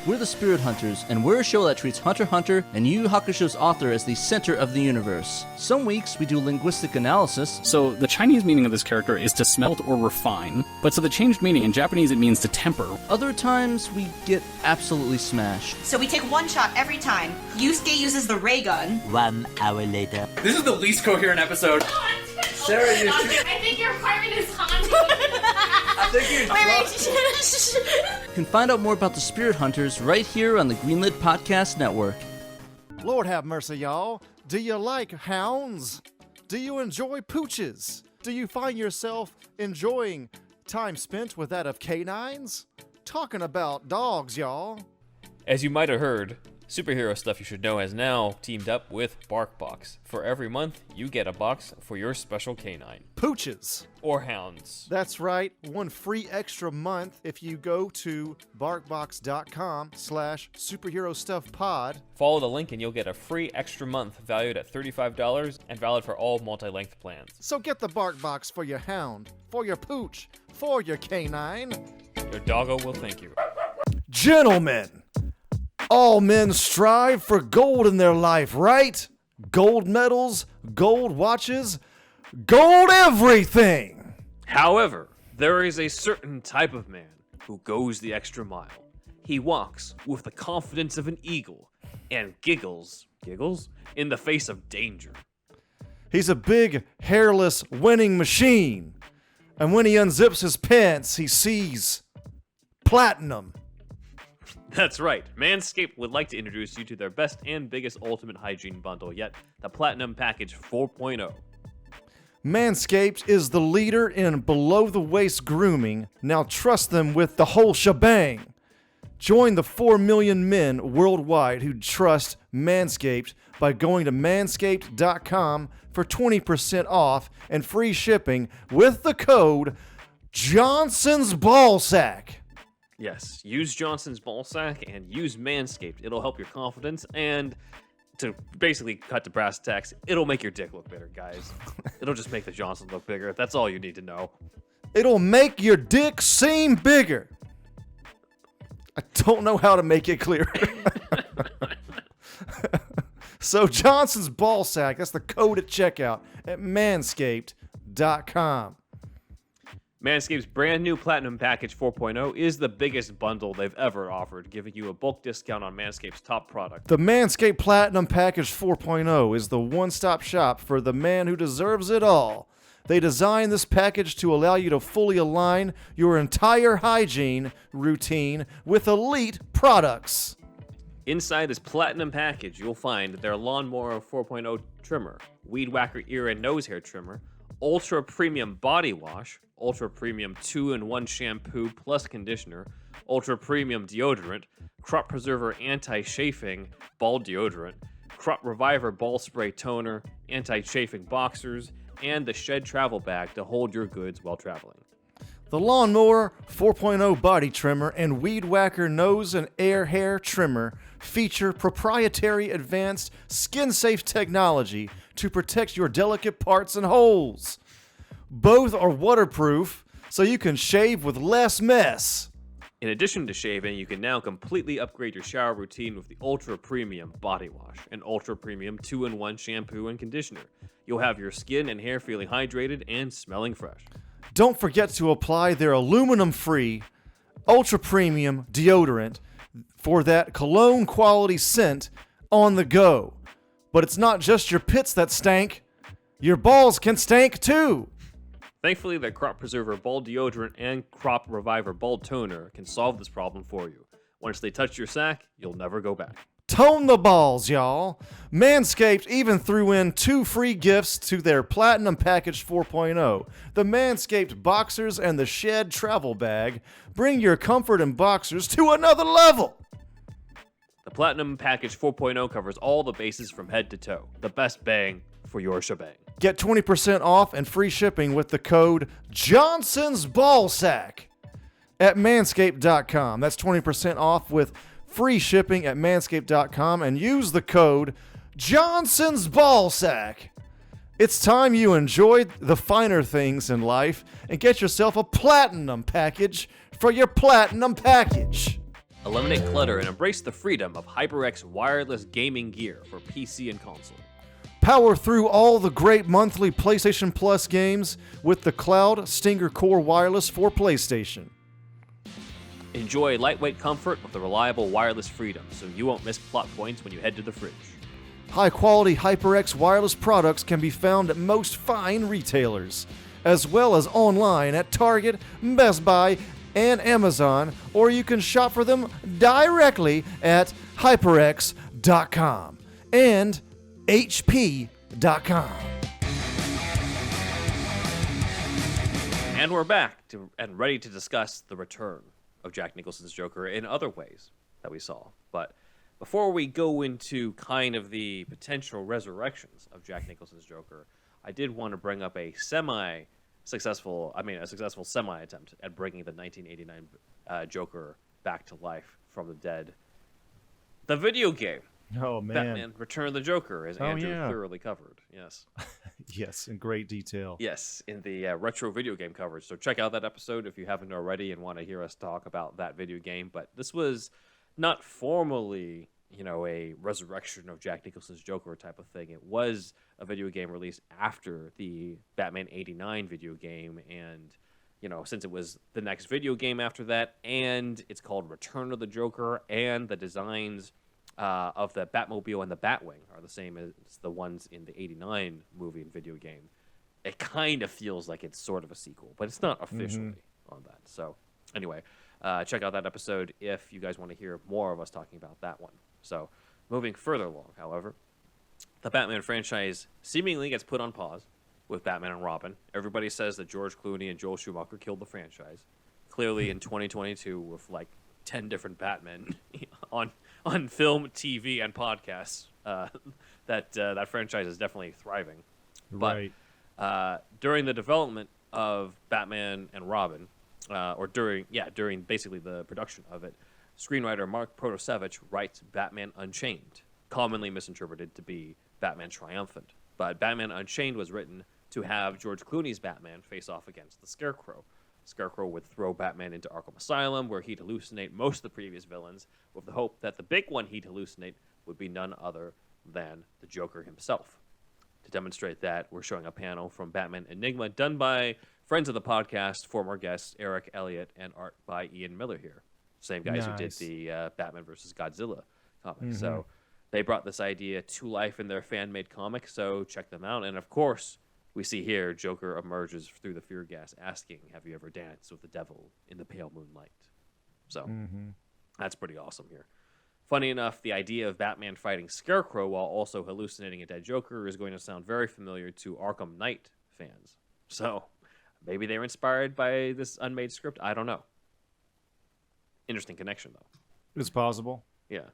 We're the Spirit Hunters, and we're a show that treats Hunter x Hunter and Yu Yu Hakusho's author as the center of the universe. Some weeks we do linguistic analysis. So the Chinese meaning of this character is to smelt or refine, but so the changed meaning in Japanese it means to temper. Other times we get absolutely smashed. So we take one shot every time. Yusuke uses the ray gun. 1 hour later. This is the least coherent episode. Sarah, I think your apartment is haunted. I think you're You can find out more about the Spirit Hunters right here on the Greenlit Podcast Network. Lord have mercy, y'all. Do you like hounds? Do you enjoy pooches? Do you find yourself enjoying time spent with that of canines? Talking about dogs, y'all. As you might have heard, Superhero Stuff You Should Know has now teamed up with BarkBox. For every month, you get a box for your special canine. Pooches. Or hounds. That's right. 1 free extra month if you go to barkbox.com/superherostuffpod. Follow the link and you'll get a free extra month valued at $35 and valid for all multi-length plans. So get the BarkBox for your hound, for your pooch, for your canine. Your doggo will thank you. Gentlemen, all men strive for gold in their life, right? Gold medals, gold watches, gold everything. However, there is a certain type of man who goes the extra mile. He walks with the confidence of an eagle and giggles in the face of danger. He's a big, hairless winning machine. And when he unzips his pants, he sees platinum. That's right. Manscaped would like to introduce you to their best and biggest ultimate hygiene bundle yet, the Platinum Package 4.0. Manscaped is the leader in below-the-waist grooming. Now trust them with the whole shebang. Join the 4 million men worldwide who trust Manscaped by going to manscaped.com for 20% off and free shipping with the code Johnson's Ballsack. Yes, use Johnson's Ballsack and use Manscaped. It'll help your confidence and, to basically cut to brass tacks, it'll make your dick look bigger, guys. It'll just make the Johnson look bigger. That's all you need to know. It'll make your dick seem bigger. I don't know how to make it clearer. So Johnson's Ballsack, that's the code at checkout at manscaped.com. Manscaped's brand new Platinum Package 4.0 is the biggest bundle they've ever offered, giving you a bulk discount on Manscaped's top product. The Manscaped Platinum Package 4.0 is the one-stop shop for the man who deserves it all. They designed this package to allow you to fully align your entire hygiene routine with elite products. Inside this Platinum Package, you'll find their Lawnmower 4.0 trimmer, Weed Whacker ear and nose hair trimmer, Ultra Premium Body Wash, Ultra Premium 2-in-1 shampoo plus conditioner, Ultra Premium deodorant, Crop Preserver anti-chafing ball deodorant, Crop Reviver ball spray toner, anti-chafing boxers, and the Shed travel bag to hold your goods while traveling. The Lawnmower 4.0 body trimmer and Weed Whacker nose and air hair trimmer feature proprietary advanced skin-safe technology to protect your delicate parts and holes. Both are waterproof, so you can shave with less mess. In addition to shaving, you can now completely upgrade your shower routine with the Ultra Premium Body Wash and Ultra Premium 2-in-1 shampoo and conditioner. You'll have your skin and hair feeling hydrated and smelling fresh. Don't forget to apply their aluminum-free, ultra-premium deodorant for that cologne-quality scent on the go. But it's not just your pits that stank. Your balls can stank too. Thankfully, the Crop Preserver Bald Deodorant and Crop Reviver Bald Toner can solve this problem for you. Once they touch your sack, you'll never go back. Tone the balls, y'all. Manscaped even threw in 2 free gifts to their Platinum Package 4.0. The Manscaped Boxers and the Shed Travel Bag. Bring your comfort in boxers to another level. The Platinum Package 4.0 covers all the bases from head to toe. The best bang for your shebang. Get 20% off and free shipping with the code Johnson's Ballsack at manscaped.com. That's 20% off with free shipping at manscaped.com and use the code Johnson's Ballsack. It's time you enjoyed the finer things in life and get yourself a Platinum Package for your Platinum Package. Eliminate clutter and embrace the freedom of HyperX wireless gaming gear for PC and console. Power through all the great monthly PlayStation Plus games with the Cloud Stinger Core Wireless for PlayStation. Enjoy lightweight comfort with the reliable wireless freedom so you won't miss plot points when you head to the fridge. High-quality HyperX wireless products can be found at most fine retailers, as well as online at Target, Best Buy, and Amazon, or you can shop for them directly at hyperx.com and hp.com. And we're back and ready to discuss the return of Jack Nicholson's Joker in other ways that we saw. But before we go into kind of the potential resurrections of Jack Nicholson's Joker, I did want to bring up a successful semi-attempt at bringing the 1989 Joker back to life from the dead. The video game. Oh, man. Batman Return of the Joker, as Andrew thoroughly covered. Yes. Yes, in great detail. Yes, in the retro video game coverage. So check out that episode if you haven't already and want to hear us talk about that video game. But this was not formally, a resurrection of Jack Nicholson's Joker type of thing. It was a video game released after the Batman 89 video game. And, since it was the next video game after that, and it's called Return of the Joker, and the designs of the Batmobile and the Batwing are the same as the ones in the 89 movie and video game. It kind of feels like it's sort of a sequel, but it's not officially on that. So anyway, check out that episode if you guys want to hear more of us talking about that one. So moving further along, however, the Batman franchise seemingly gets put on pause with Batman and Robin. Everybody says that George Clooney and Joel Schumacher killed the franchise. Clearly in 2022 with like 10 different Batmen on film, TV, and podcasts, that franchise is definitely thriving. Right. But during the development of Batman and Robin, during basically the production of it, screenwriter Mark Protosevich writes Batman Unchained, commonly misinterpreted to be Batman Triumphant. But Batman Unchained was written to have George Clooney's Batman face off against the Scarecrow. Scarecrow would throw Batman into Arkham Asylum, where he'd hallucinate most of the previous villains, with the hope that the big one he'd hallucinate would be none other than the Joker himself. To demonstrate that, we're showing a panel from Batman Enigma done by friends of the podcast, former guests Eric Elliott, and art by Ian Miller here. Same guys who did the Batman vs. Godzilla comic. So they brought this idea to life in their fan-made comic, so check them out. And of course, we see here Joker emerges through the fear gas asking, have you ever danced with the devil in the pale moonlight? So that's pretty awesome here. Funny enough, the idea of Batman fighting Scarecrow while also hallucinating a dead Joker is going to sound very familiar to Arkham Knight fans. So maybe they were inspired by this Unmade script. I don't know. Interesting connection, though. It's possible. Yeah.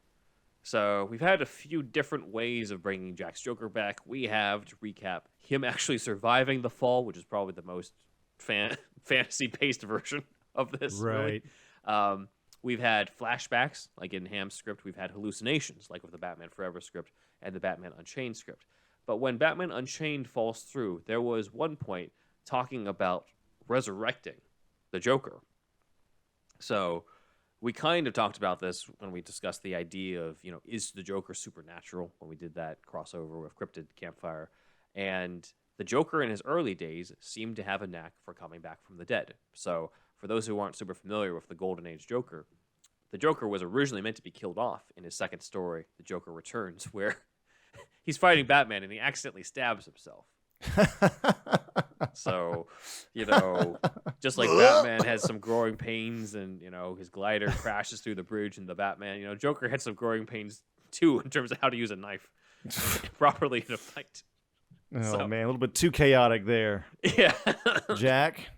So we've had a few different ways of bringing Jack's Joker back. We have, to recap, him actually surviving the fall, which is probably the most fantasy-based version of this. Right. Really. We've had flashbacks, like in Hamm's script. We've had hallucinations, like with the Batman Forever script and the Batman Unchained script. But when Batman Unchained falls through, there was one point talking about resurrecting the Joker. So we kind of talked about this when we discussed the idea of, is the Joker supernatural, when we did that crossover with Cryptid Campfire. And the Joker in his early days seemed to have a knack for coming back from the dead. So for those who aren't super familiar with the Golden Age Joker, the Joker was originally meant to be killed off in his second story, The Joker Returns, where he's fighting Batman and he accidentally stabs himself. So, just like Batman has some growing pains and, his glider crashes through the bridge and the Batman, Joker had some growing pains too in terms of how to use a knife properly in a fight. Oh, man, a little bit too chaotic there. Yeah. Jack?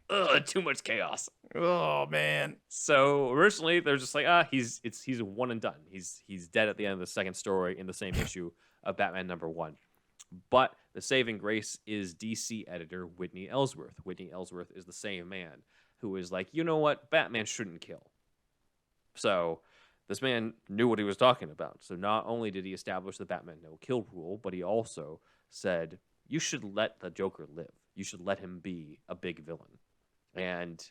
Too much chaos. Oh, man. So originally they're just like, he's a one and done. He's dead at the end of the second story in the same issue of Batman #1. But the saving grace is DC editor Whitney Ellsworth. Whitney Ellsworth is the same man who is like, you know what? Batman shouldn't kill. So this man knew what he was talking about. So not only did he establish the Batman no-kill rule, but he also said, you should let the Joker live. You should let him be a big villain. And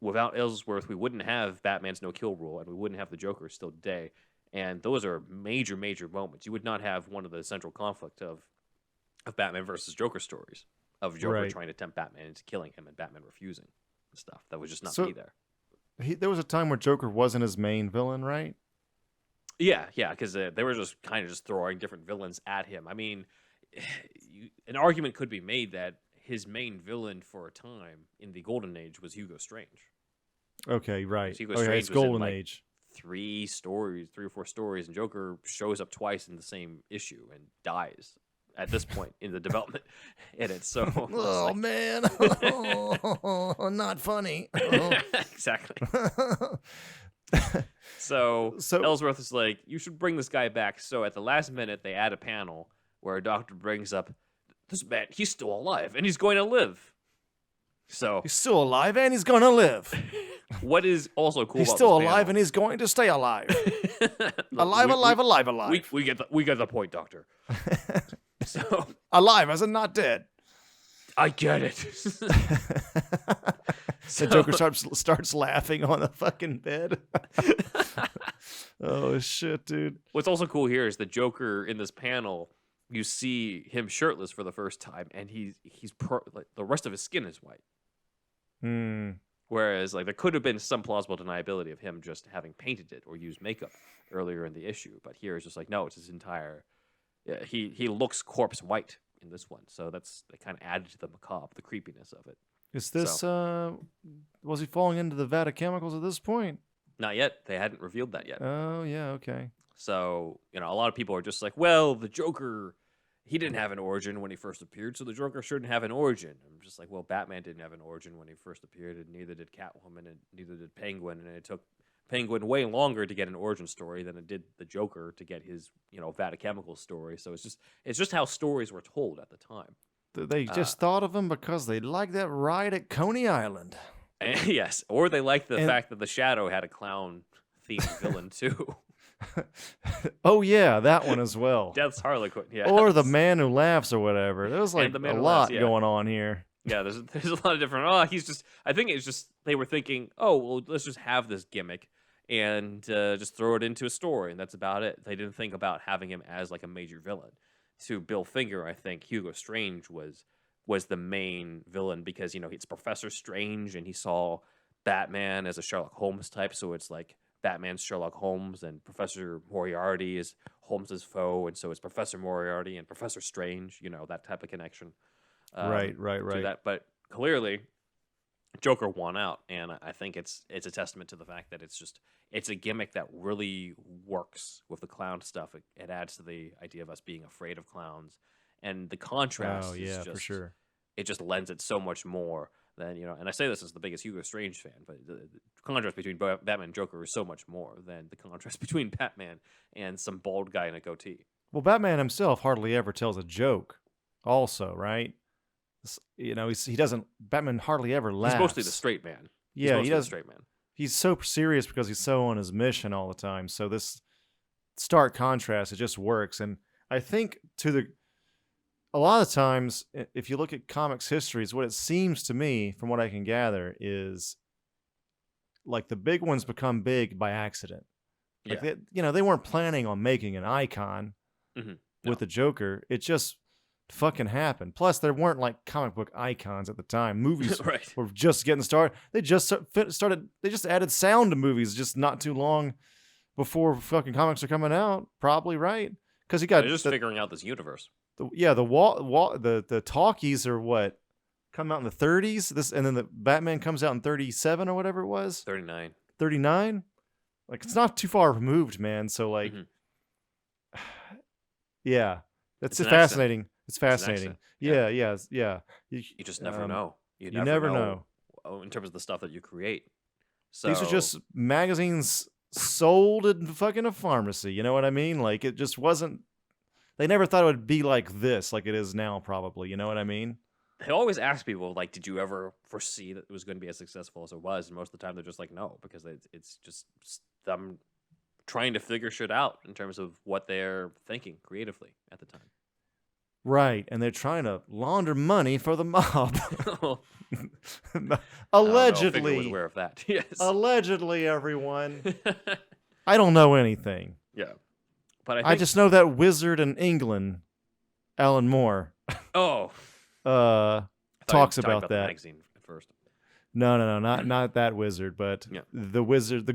without Ellsworth, we wouldn't have Batman's no-kill rule, and we wouldn't have the Joker still today. And those are major, major moments. You would not have one of the central conflict of Batman versus Joker stories, of Joker trying to tempt Batman into killing him and Batman refusing and stuff. That would just not be there. There was a time where Joker wasn't his main villain, right? Yeah, because they were just kind of just throwing different villains at him. I mean, an argument could be made that his main villain for a time in the Golden Age was Hugo Strange. Okay, right. Hugo Strange it's was Golden in, like, Age. 3 or 4 stories, and Joker shows up twice in the same issue and dies at this point in the development in it. So, oh man, not funny. Exactly. So Ellsworth is like, you should bring this guy back. So at the last minute, they add a panel where a doctor brings up this man. He's still alive and he's going to live. So he's still alive and he's going to live. What is also cool? He's about still this alive panel, and he's going to stay alive. Look, alive. We get the point, Doctor. So alive as in not dead. I get it. The Joker starts laughing on the fucking bed. Oh shit, dude. What's also cool here is the Joker in this panel. You see him shirtless for the first time, and like, the rest of his skin is white. Whereas, like, there could have been some plausible deniability of him just having painted it or used makeup earlier in the issue, but here it's just like, no, it's his entire. Yeah, he looks corpse white in this one, so they kind of added to the macabre, the creepiness of it. Is this was he falling into the vat of chemicals at this point? Not yet. They hadn't revealed that yet. Oh yeah, okay. So a lot of people are just like, well, the Joker, he didn't have an origin when he first appeared, so the Joker shouldn't have an origin. I'm just like, well, Batman didn't have an origin when he first appeared, and neither did Catwoman, and neither did Penguin, and it took Penguin way longer to get an origin story than it did the Joker to get his, vat of chemicals story. So it's just how stories were told at the time. They just thought of him because they liked that ride at Coney Island. Yes, or they liked the fact that the Shadow had a clown-themed villain too. Oh yeah, that one as well. Death's Harlequin, yeah. Or the Man Who Laughs or whatever. There was like a lot going on here. Yeah, there's a lot of different. I think it's just they were thinking, oh well, let's just have this gimmick and just throw it into a story, and that's about it. They didn't think about having him as like a major villain. To Bill Finger, I think Hugo Strange was the main villain because it's Professor Strange, and he saw Batman as a Sherlock Holmes type, so it's like Batman's Sherlock Holmes, and Professor Moriarty is Holmes's foe, and so it's Professor Moriarty and Professor Strange, that type of connection. Right. To that. But clearly, Joker won out, and I think it's a testament to the fact that it's a gimmick that really works with the clown stuff. It adds to the idea of us being afraid of clowns, and the contrast. Oh yeah, for sure. It just lends it so much more than And I say this as the biggest Hugo Strange fan, but the contrast between Batman and Joker is so much more than the contrast between Batman and some bald guy in a goatee. Well, Batman himself hardly ever tells a joke. Also, right? He doesn't. Batman hardly ever laughs. He's mostly the straight man. Yeah, he does. Straight man. He's so serious because he's so on his mission all the time. So this stark contrast, it just works. And I think a lot of times, if you look at comics histories, what it seems to me, from what I can gather, is like the big ones become big by accident. Like they weren't planning on making an icon with the Joker. It just fucking happened. Plus, there weren't like comic book icons at the time. Movies were just getting started. They just started. They just added sound to movies just not too long before fucking comics are coming out. Probably right. because you got They're just figuring out this universe. the talkies are what come out in the 30s. And then the Batman comes out in 37 or whatever it was. 39. 39. Like it's not too far removed, man. So like, yeah, that's It's an fascinating. It's an fascinating. accent. Yeah. You You just never know. You never know in terms of the stuff that you create. So these are just magazines sold in fucking a pharmacy. You know what I mean? Like it just wasn't. They never thought it would be like this, like it is now. Probably. You know what I mean? I always ask people, like, did you ever foresee that it was going to be as successful as it was? And most of the time, they're just like, no, because it's just them trying to figure shit out in terms of what they're thinking creatively at the time. Right, and they're trying to launder money for the mob. I Allegedly. was aware of that. Yes. Allegedly, everyone. I don't know anything. Yeah. But I just know that wizard in England, Alan Moore, Oh. talks you were talking about the that. magazine at first. No, not that wizard, but Yeah. the wizard,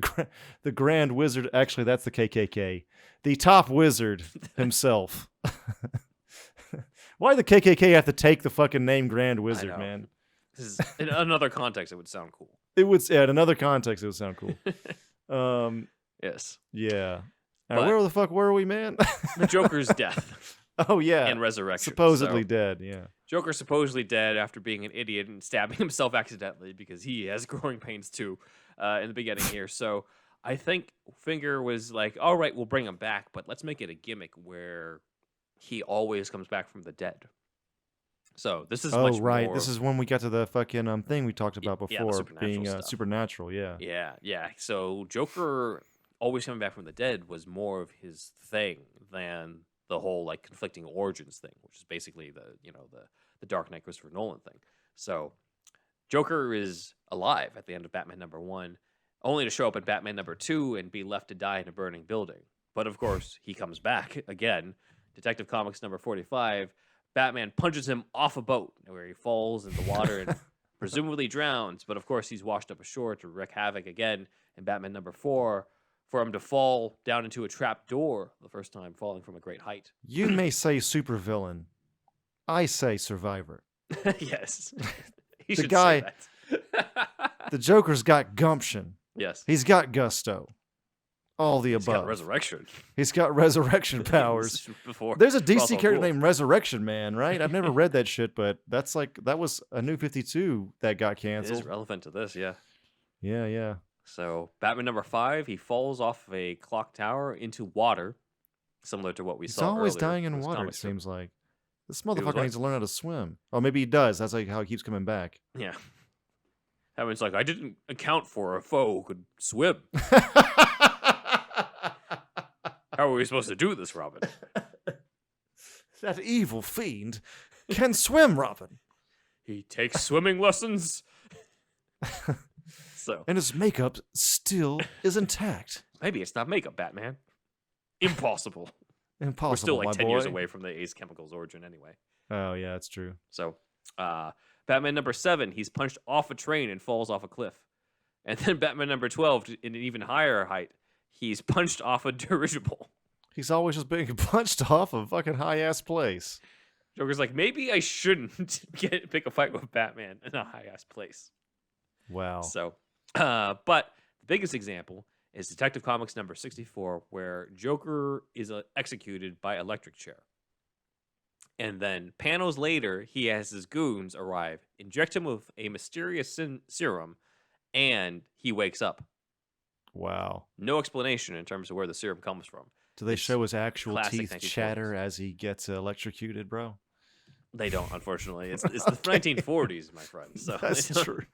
the Grand Wizard. Actually, that's the KKK. The top wizard himself. Why the KKK have to take the fucking name Grand Wizard, man? In another context, it would sound cool. It would, in another context, it would sound cool. Yes. Yeah. But- Where the fuck were we, man? The Joker's death Oh yeah, and resurrection. supposedly So, dead. Yeah. Joker's supposedly dead after being an idiot and stabbing himself accidentally because he has growing pains too in the beginning here. So I think Finger was like, all right, we'll bring him back, but let's make it a gimmick where he always comes back from the dead. So this is much right. more... This is when we got to the fucking thing we talked about Yeah, the before, supernatural being stuff. supernatural. Yeah. Yeah. So Joker always coming back from the dead was more of his thing than the whole like conflicting origins thing, which is basically the Dark Knight Christopher Nolan thing. So Joker is alive at the end of Batman #1, only to show up in Batman #2 and be left to die in a burning building. But of course, he comes back again. Detective Comics #45. Batman punches him off a boat where he falls in the water and presumably drowns. But of course, he's washed up ashore to wreak havoc again in Batman #4 for him to fall down into a trap door the first time, falling from a great height. You may say supervillain. I say survivor. Yes. He The should guy- say that. The Joker's got gumption. Yes. He's got gusto. All the He's above. got resurrection. He's got resurrection powers. Before There's a Ra's al DC character Ghul. named Resurrection Man, right? I've never read that shit, but that was a New 52 that got It is canceled. relevant to this, yeah. Yeah. So Batman #5, he falls off a clock tower into water, similar to what we He's saw always earlier dying in this water, comic it strip. seems like. This was motherfucker what? needs to learn how to swim. Oh, maybe he does. That's like how he keeps coming back. Yeah. Batman's like, I didn't account for a foe who could swim. How are we supposed to do this, Robin? That evil fiend can swim, Robin. He takes swimming lessons. So And his makeup still is intact. maybe it's not makeup, Batman. Impossible. Impossible, We're still like my 10 years boy. away from the Ace Chemicals origin anyway. Oh, yeah, that's true. So, Batman #7, he's punched off a train and falls off a cliff. And then Batman #12, in an even higher height, he's punched off a dirigible. He's always just being punched off a fucking high-ass place. Joker's like, maybe I shouldn't pick a fight with Batman in a high-ass place. Wow. So, but the biggest example is Detective Comics #64, where Joker is executed by electric chair. And then panels later, he has his goons arrive, inject him with a mysterious serum, and he wakes up. Wow. No explanation in terms of where the serum comes from. Do they It's show his actual classic teeth 1940s. chatter as he gets electrocuted, bro? They don't, unfortunately. It's the 1940s, my friend. So That's they don't- true.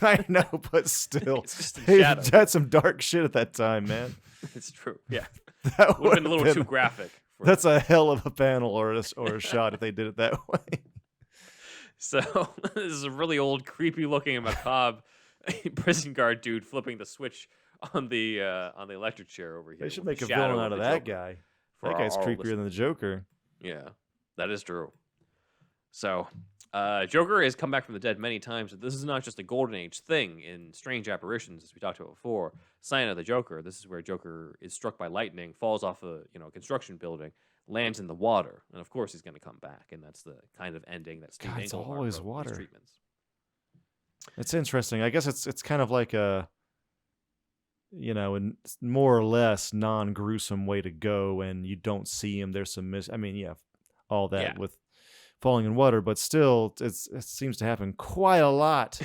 I know, but still. It's just in They shadow. had some dark shit at that time, man. It's true. Yeah, That would have been a little would've too been- graphic. for That's them. a hell of a panel or a shot if they did it that way. So this is a really old, creepy-looking, macabre prison guard dude flipping the switch on the electric chair over here. They should with make a shadow villain out of the that Joker guy. for That guy's our creepier than the Joker. Yeah, that is true. So, Joker has come back from the dead many times. This is not just a Golden Age thing in Strange Apparitions, as we talked about before. Sign of the Joker. This is where Joker is struck by lightning, falls off a construction building, lands in the water, and of course he's going to come back, and that's the kind of ending that Steve God, it's Englehart always wrote water. these treatments. It's interesting. I guess it's kind of like a, a more or less non-gruesome way to go, and you don't see him. There's some all that with falling in water, but still, it seems to happen quite a lot.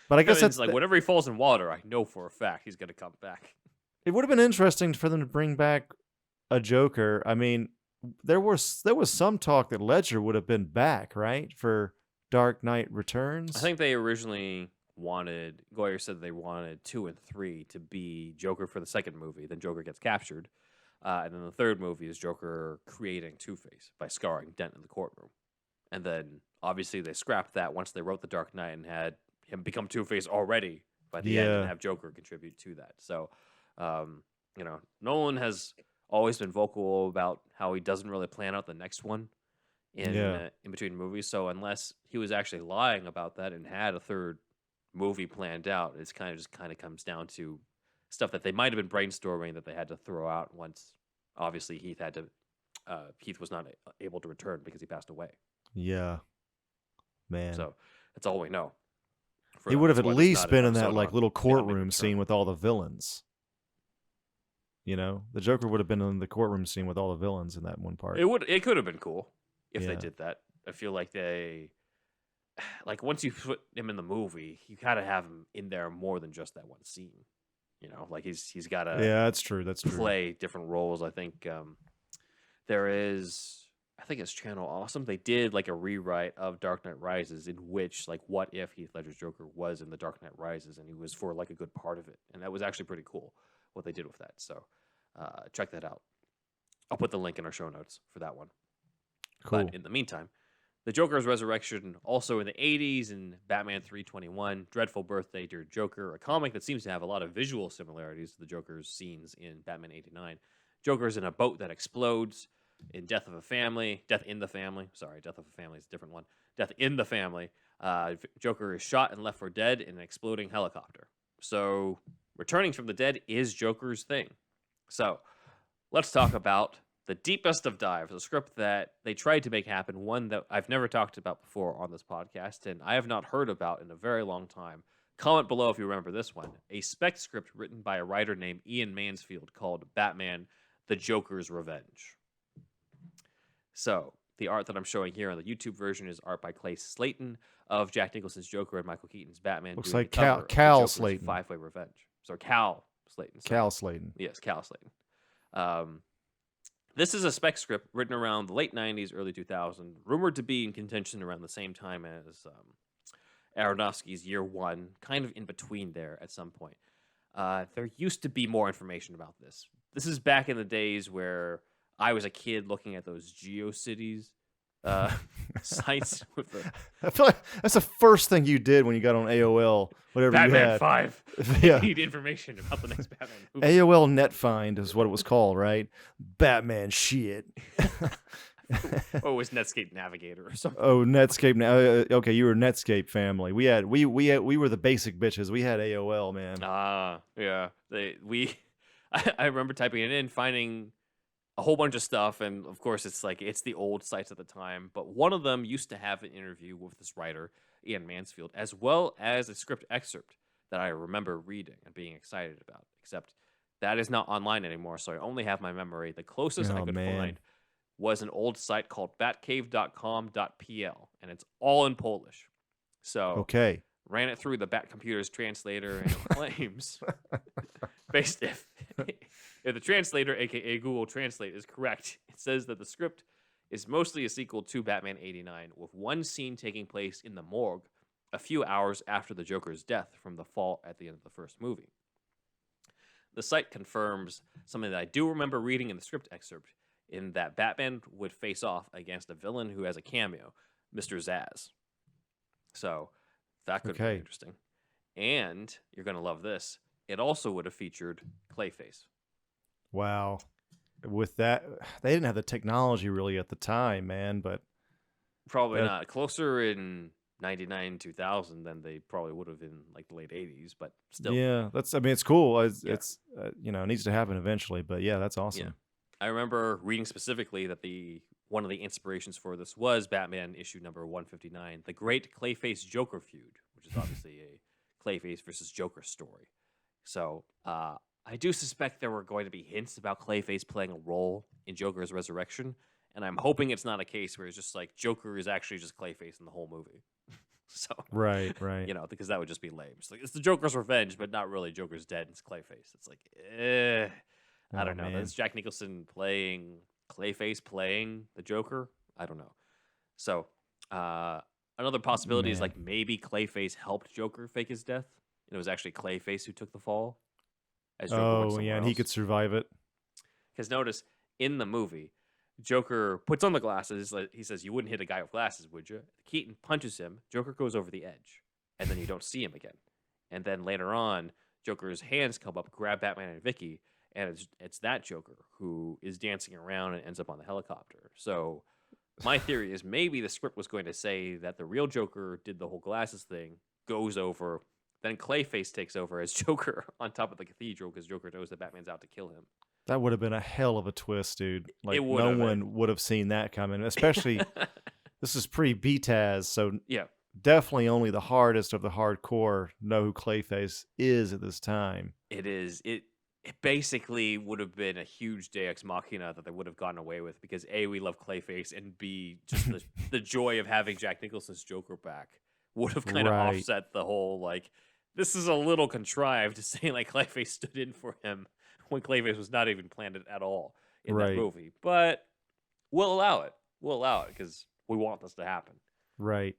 But I guess it's like whenever he falls in water, I know for a fact he's going to come back. It would have been interesting for them to bring back a Joker. I mean, there was some talk that Ledger would have been back, right, for Dark Knight Returns. I think they originally wanted, Goyer said they wanted 2 and 3 to be Joker for the second movie. Then Joker gets captured. And then the third movie is Joker creating Two-Face by scarring Dent in the courtroom. And then, obviously, they scrapped that once they wrote The Dark Knight and had him become Two-Face already by the end and have Joker contribute to that. So, Nolan has always been vocal about how he doesn't really plan out the next one in between movies. So unless he was actually lying about that and had a third movie planned out, it's kind of comes down to stuff that they might have been brainstorming that they had to throw out once. Obviously, Heath was not able to return because he passed away. Yeah, man. So that's all we know. He would have at least been in that little courtroom scene with all the villains. The Joker would have been in the courtroom scene with all the villains in that one part. It could have been cool if they did that. I feel like once you put him in the movie, you gotta have him in there more than just that one scene. He's gotta that's true. Play different roles. I think it's Channel Awesome. They did a rewrite of Dark Knight Rises in which what if Heath Ledger's Joker was in the Dark Knight Rises and he was for a good part of it, and that was actually pretty cool what they did with that. So check that out. I'll put the link in our show notes for that one. Cool. But in the meantime, the Joker's Resurrection, also in the 80s, in Batman 321, Dreadful Birthday, Dear Joker, a comic that seems to have a lot of visual similarities to the Joker's scenes in Batman 89. Joker's in a boat that explodes. In Death in the Family is a different one. Death in the Family, Joker is shot and left for dead in an exploding helicopter. So returning from the dead is Joker's thing. So let's talk about the deepest of dives, a script that they tried to make happen, one that I've never talked about before on this podcast, and I have not heard about in a very long time. Comment below if you remember this one. A spec script written by a writer named Ian Mansfield called Batman, The Joker's Revenge. So, the art that I'm showing here on the YouTube version is art by Clay Slayton of Jack Nicholson's Joker and Michael Keaton's Batman. Looks like Cal Slayton. Five-Way Revenge. Sorry, Cal Slayton. Sorry. Cal Slayton. Yes, Cal Slayton. This is a spec script written around the late 90s, early 2000s, rumored to be in contention around the same time as Aronofsky's Year One, kind of in between there at some point. There used to be more information about this. This is back in the days where I was a kid looking at those GeoCities sites with the... I feel like that's the first thing you did when you got on AOL, whatever Batman you had. 5. Yeah. Need information about the next Batman movie. AOL NetFind is what it was called, right? Batman shit. Or it was Netscape Navigator or something. Oh, Netscape. Okay, you were Netscape family. We were the basic bitches. We had AOL, man. Yeah. I remember typing it in, finding a whole bunch of stuff, and of course it's the old sites at the time, but one of them used to have an interview with this writer, Ian Mansfield, as well as a script excerpt that I remember reading and being excited about, except that is not online anymore, so I only have my memory. The closest I could find was an old site called batcave.com.pl, and it's all in Polish. So ran it through the Bat Computer's translator, and it claims based if the translator, aka Google Translate, is correct, it says that the script is mostly a sequel to Batman 89, with one scene taking place in the morgue a few hours after the Joker's death from the fall at the end of the first movie. The site confirms something that I do remember reading in the script excerpt, in that Batman would face off against a villain who has a cameo, Mr. Zsasz. So that could be interesting. And you're going to love this. It also would have featured Clayface. Wow. With that, they didn't have the technology really at the time, man, but... Probably not. Closer in 99, 2000 than they probably would have in the late 80s, but still. Yeah, it's cool. It's it needs to happen eventually, but yeah, that's awesome. I remember reading specifically that one of the inspirations for this was Batman issue number 159, The Great Clayface Joker Feud, which is obviously a Clayface versus Joker story. So I do suspect there were going to be hints about Clayface playing a role in Joker's resurrection, and I'm hoping it's not a case where it's just like Joker is actually just Clayface in the whole movie. So Right. because that would just be lame. It's like it's the Joker's revenge, but not really. Joker's dead. And it's Clayface. It's like, I don't know. man. That's Jack Nicholson playing Clayface, playing the Joker. I don't know. So another possibility is Man. like maybe Clayface helped Joker fake his death, and it was actually Clayface who took the fall. As Joker went somewhere and he else. could survive it. Because notice in the movie, Joker puts on the glasses. Like, he says, "You wouldn't hit a guy with glasses, would you?" Keaton punches him. Joker goes over the edge, and then you don't see him again. And then later on, Joker's hands come up, grab Batman and Vicky, and it's that Joker who is dancing around and ends up on the helicopter. So my theory is maybe the script was going to say that the real Joker did the whole glasses thing, goes over, then Clayface takes over as Joker on top of the cathedral because Joker knows that Batman's out to kill him. That would have been a hell of a twist, dude. Like, would no have one would have seen that coming. Especially, this is pre-BTAS, so Yeah. definitely only the hardest of the hardcore know who Clayface is at this time. It is. It basically would have been a huge Deus Machina that they would have gotten away with because A, we love Clayface, and B, just the joy of having Jack Nicholson's Joker back would have kind of Right. offset the whole, like, this is a little contrived to say, like, Clayface stood in for him when Clayface was not even planned it at all in that Right. movie. But we'll allow it. We'll allow it because we want this to happen. Right.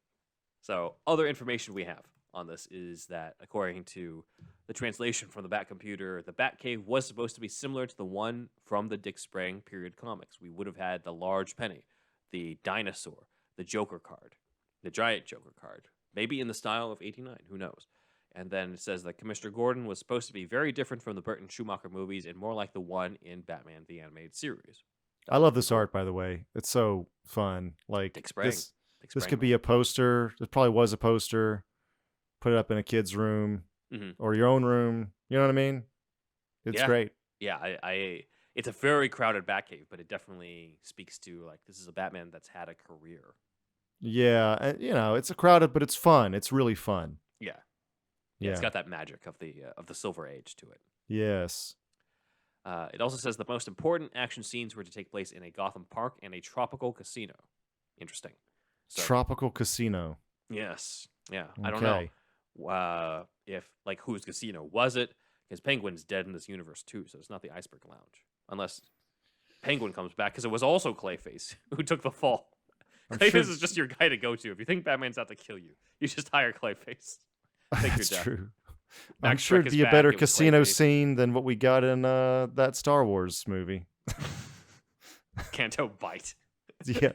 So, other information we have on this is that, according to the translation from the Bat Computer, the Batcave was supposed to be similar to the one from the Dick Sprang period comics. We would have had the large penny, the dinosaur, the Joker card, the giant Joker card, maybe in the style of 89, who knows? And then it says that Commissioner Gordon was supposed to be very different from the Burton Schumacher movies and more like the one in Batman the Animated Series. I love this art, by the way. It's so fun. Like, Dick Sprang. this Dick could Sprang be a poster. It probably was a poster. Put it up in a kid's room Mhm. or your own room. You know what I mean? It's Yeah. great. Yeah, I it's a very crowded Batcave, but it definitely speaks to, like, this is a Batman that's had a career. Yeah, and, it's a crowded, but it's fun. It's really fun. Yeah. Yeah. It's got that magic of the Silver Age to it. Yes. It also says the most important action scenes were to take place in a Gotham Park and a tropical casino. Interesting. So, Tropical Casino. yes. Yeah. I don't know if, like, whose casino was it? Because Penguin's dead in this universe too, so it's not the Iceberg Lounge. Unless Penguin comes back, because it was also Clayface who took the fall. Clayface sure- is just your guy to go to. If you think Batman's out to kill you, you just hire Clayface. Take That's your death. true. Back I'm sure Shrek it'd is be a back, better it was casino Clayface. scene than what we got in that Star Wars movie. Canto Bite. Yeah,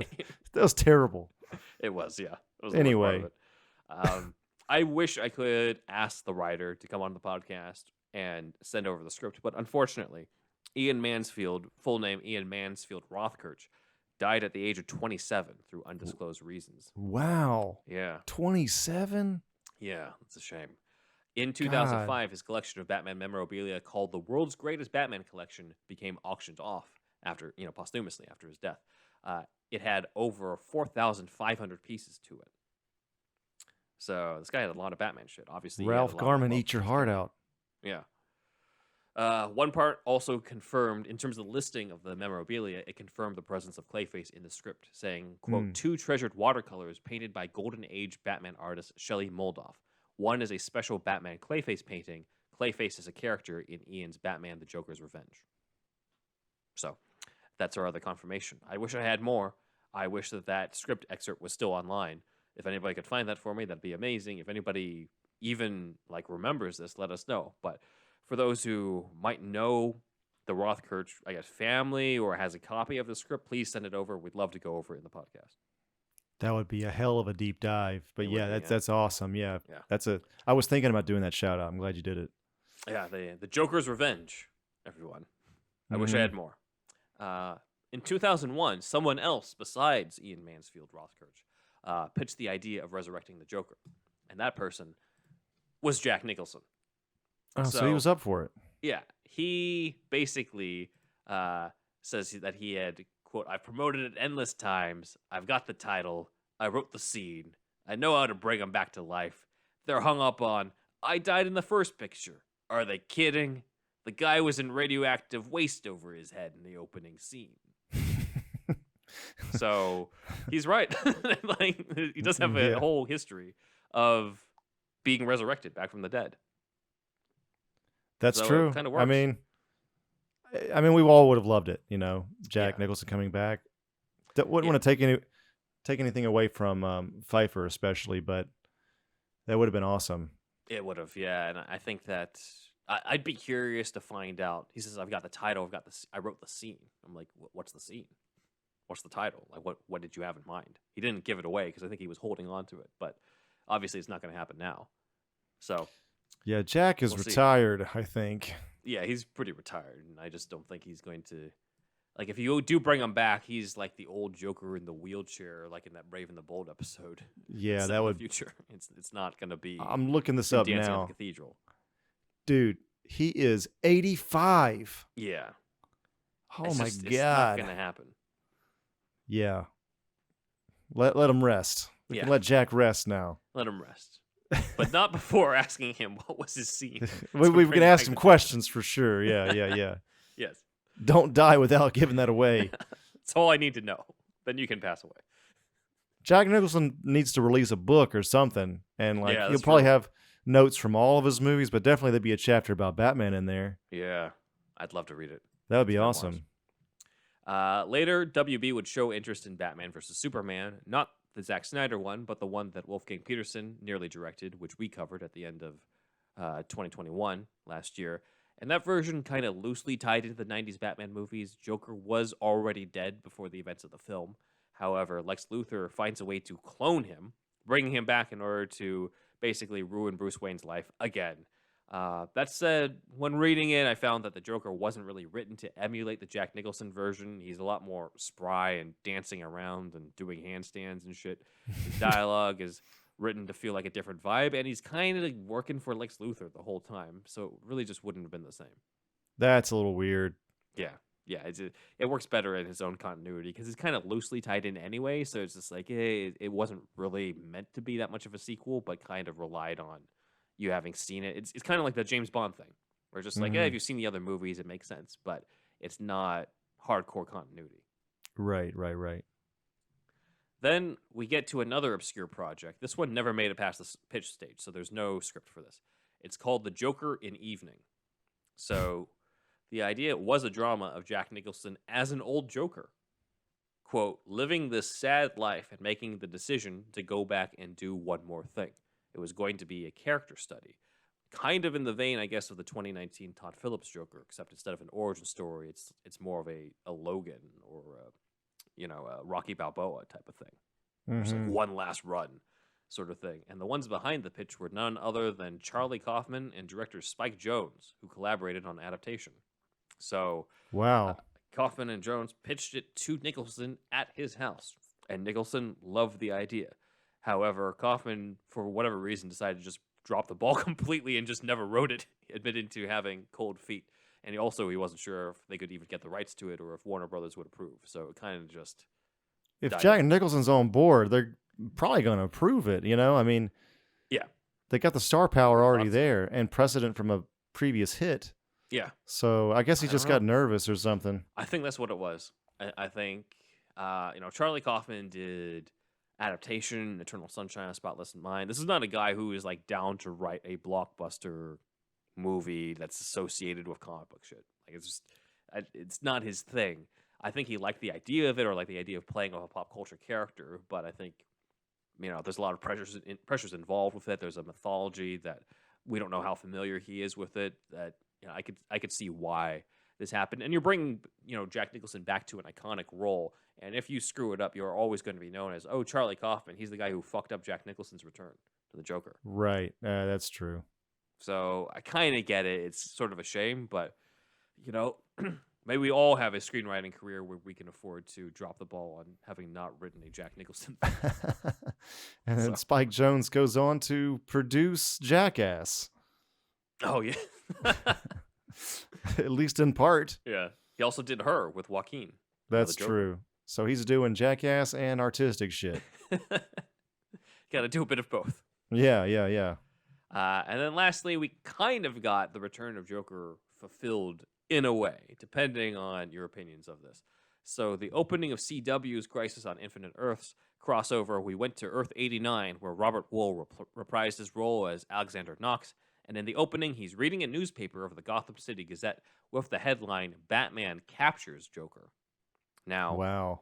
that was terrible. It was, yeah. It was the worst part Anyway. of it. I wish I could ask the writer to come on the podcast and send over the script, but unfortunately, Ian Mansfield, full name Ian Mansfield Rothkirch, died at the age of 27 through undisclosed reasons. Wow. Yeah, 27? yeah, it's a shame. In 2005, his collection of Batman memorabilia called the World's Greatest Batman Collection became auctioned off after, posthumously after his death. It had over 4,500 pieces to it. So this guy had a lot of Batman shit. Obviously, he had a Ralph lot of Garman, love eat your for heart Batman. out. Yeah. One part also confirmed, in terms of the listing of the memorabilia, it confirmed the presence of Clayface in the script, saying, quote, 2 treasured watercolors painted by Golden Age Batman artist Shelley Moldoff. One is a special Batman Clayface painting. Clayface is a character in Ian's Batman the Joker's Revenge. So that's our other confirmation. I wish I had more. I wish that script excerpt was still online. If anybody could find that for me, that'd be amazing. If anybody even remembers this, let us know. But for those who might know the Rothkirch, family or has a copy of the script, please send it over. We'd love to go over it in the podcast. That would be a hell of a deep dive. But It would yeah, be, that's awesome. Yeah. Yeah. I was thinking about doing that shout out. I'm glad you did it. Yeah, the Joker's Revenge, everyone. I wish I had more. In 2001, someone else besides Ian Mansfield Rothkirch pitched the idea of resurrecting the Joker. And that person was Jack Nicholson. Oh, so he was up for it. Yeah, he basically says that he had, quote, "I've promoted it endless times. I've got the title. I wrote the scene. I know how to bring them back to life. They're hung up on, I died in the first picture. Are they kidding? The guy was in radioactive waste over his head in the opening scene." So he's right. Like, he does have a whole history of being resurrected back from the dead. That's So true. It kind of works. I mean, we all would have loved it. Jack Nicholson coming back. Wouldn't want to take anything away from Pfeiffer, especially, but that would have been awesome. It would have, yeah. And I think that I'd be curious to find out. He says, "I've got the title. I wrote the scene." I'm like, "What's the scene? What's the title? Like, what did you have in mind?" He didn't give it away because I think he was holding on to it, but obviously it's not going to happen now. So, yeah, Jack is retired, I think. Yeah, he's pretty retired, and I just don't think he's going to. Like, if you do bring him back, he's like the old Joker in the wheelchair, like in that Brave and the Bold episode. Yeah, that would. Future. It's not going to be. I'm looking this up Dancing now. at the Cathedral. Dude, he is 85. Yeah. Oh it's my just, God. It's not going to happen. Yeah. Let him rest. We can let Jack rest now. Let him rest. But not before asking him what was his scene. We can ask him questions for sure. Yeah. Yes. Don't die without giving that away. That's all I need to know. Then you can pass away. Jack Nicholson needs to release a book or something. And he'll probably have notes from all of his movies, but definitely there'd be a chapter about Batman in there. Yeah. I'd love to read it. That would be awesome. Later, WB would show interest in Batman vs. Superman, not the Zack Snyder one, but the one that Wolfgang Peterson nearly directed, which we covered at the end of 2021 last year. And that version kind of loosely tied into the 90s Batman movies. Joker was already dead before the events of the film. However, Lex Luthor finds a way to clone him, bringing him back in order to basically ruin Bruce Wayne's life again. That said, when reading it, I found that the Joker wasn't really written to emulate the Jack Nicholson version. He's a lot more spry and dancing around and doing handstands and shit. His dialogue is written to feel like a different vibe, and he's kind of working for Lex Luthor the whole time, so it really just wouldn't have been the same. That's a little weird. Yeah, it works better in his own continuity because it's kind of loosely tied in anyway, so it's just like, it wasn't really meant to be that much of a sequel, but kind of relied on you having seen it. It's kind of like the James Bond thing, where it's just like, if you've seen the other movies, it makes sense, but it's not hardcore continuity. Right. Then we get to another obscure project. This one never made it past the pitch stage, so there's no script for this. It's called The Joker in Evening. So the idea was a drama of Jack Nicholson as an old Joker. Quote, living this sad life and making the decision to go back and do one more thing. It was going to be a character study. Kind of in the vein, I guess, of the 2019 Todd Phillips Joker, except instead of an origin story, it's more of a Logan or a Rocky Balboa type of thing. Just like one last run sort of thing. And the ones behind the pitch were none other than Charlie Kaufman and director Spike Jonze, who collaborated on adaptation. So, wow. Kaufman and Jonze pitched it to Nicholson at his house, and Nicholson loved the idea. However, Kaufman, for whatever reason, decided to just drop the ball completely and just never wrote it, admitting to having cold feet. And he wasn't sure if they could even get the rights to it or if Warner Brothers would approve. So it kind of just... If Jack Nicholson's on board, they're probably going to approve it, I mean... Yeah. They got the star power already there and precedent from a previous hit. Yeah. So I guess he just got nervous or something. I think that's what it was. I think, Charlie Kaufman did adaptation, Eternal Sunshine of the Spotless Mind. This is not a guy who is like down to write a blockbuster movie that's associated with comic book shit. Like it's not his thing. I think he liked the idea of it, or like the idea of playing with a pop culture character, but I think there's a lot of pressures involved with it. There's a mythology that we don't know how familiar he is with it. That I could see why this happened. And you're bringing Jack Nicholson back to an iconic role, and if you screw it up, you're always going to be known as Charlie Kaufman. He's the guy who fucked up Jack Nicholson's return to the Joker. Right, that's true. So I kind of get it. It's sort of a shame, but maybe we all have a screenwriting career where we can afford to drop the ball on having not written a Jack Nicholson film. And then Spike Jonze goes on to produce Jackass. Oh, yeah. At least in part. Yeah. He also did Her with Joaquin. That's true. So he's doing jackass and artistic shit. Got to do a bit of both. Yeah. And then lastly, we kind of got the return of Joker fulfilled in a way, depending on your opinions of this. So the opening of CW's Crisis on Infinite Earths crossover, we went to Earth 89, where Robert Wool reprised his role as Alexander Knox. And in the opening, he's reading a newspaper of the Gotham City Gazette with the headline, Batman Captures Joker. Now, wow.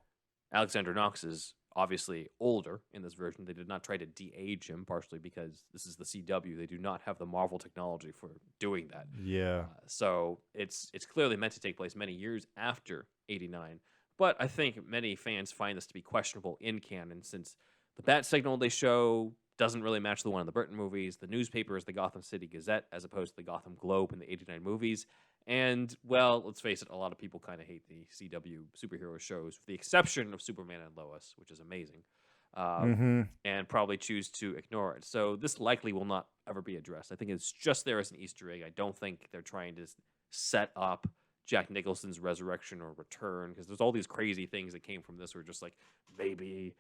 Alexander Knox is obviously older in this version. They did not try to de-age him, partially because this is the CW. They do not have the Marvel technology for doing that. Yeah. So it's clearly meant to take place many years after 89. But I think many fans find this to be questionable in canon, since the bat signal they show doesn't really match the one in the Burton movies. The newspaper is the Gotham City Gazette as opposed to the Gotham Globe in the 89 movies. And, well, let's face it, a lot of people kind of hate the CW superhero shows, with the exception of Superman and Lois, which is amazing, and probably choose to ignore it. So this likely will not ever be addressed. I think it's just there as an Easter egg. I don't think they're trying to set up Jack Nicholson's resurrection or return, because there's all these crazy things that came from this were just like, maybe,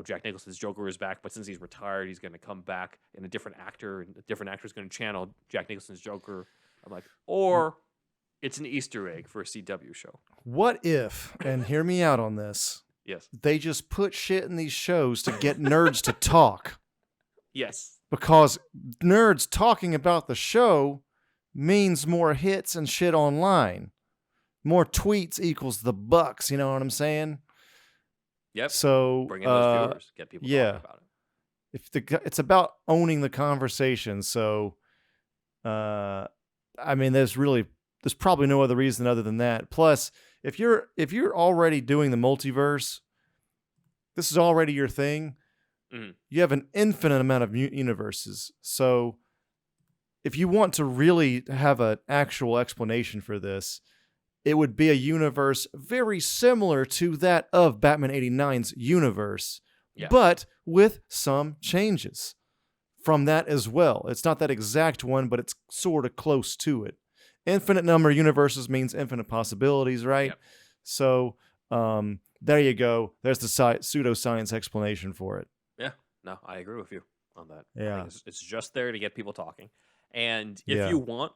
Jack Nicholson's Joker is back, but since he's retired, he's going to come back in a different actor, and a different actor is going to channel Jack Nicholson's Joker. I'm like, or it's an Easter egg for a CW show. What if, and hear me out on this, Yes. they just put shit in these shows to get nerds to talk? Yes. Because nerds talking about the show means more hits and shit online. More tweets equals the bucks, you know what I'm saying? Yep. So bring in those viewers, get people talking about it. It's about owning the conversation. So, I mean, there's probably no other reason other than that. Plus, if you're already doing the multiverse, this is already your thing. Mm-hmm. You have an infinite amount of universes. So, if you want to really have an actual explanation for this, it would be a universe very similar to that of Batman 89's universe, but with some changes from that as well. It's not that exact one, but it's sort of close to it. Infinite number of universes means infinite possibilities, right? Yep. So there you go. There's the pseudoscience explanation for it. Yeah, no, I agree with you on that. Yeah. I think it's just there to get people talking. And if you want,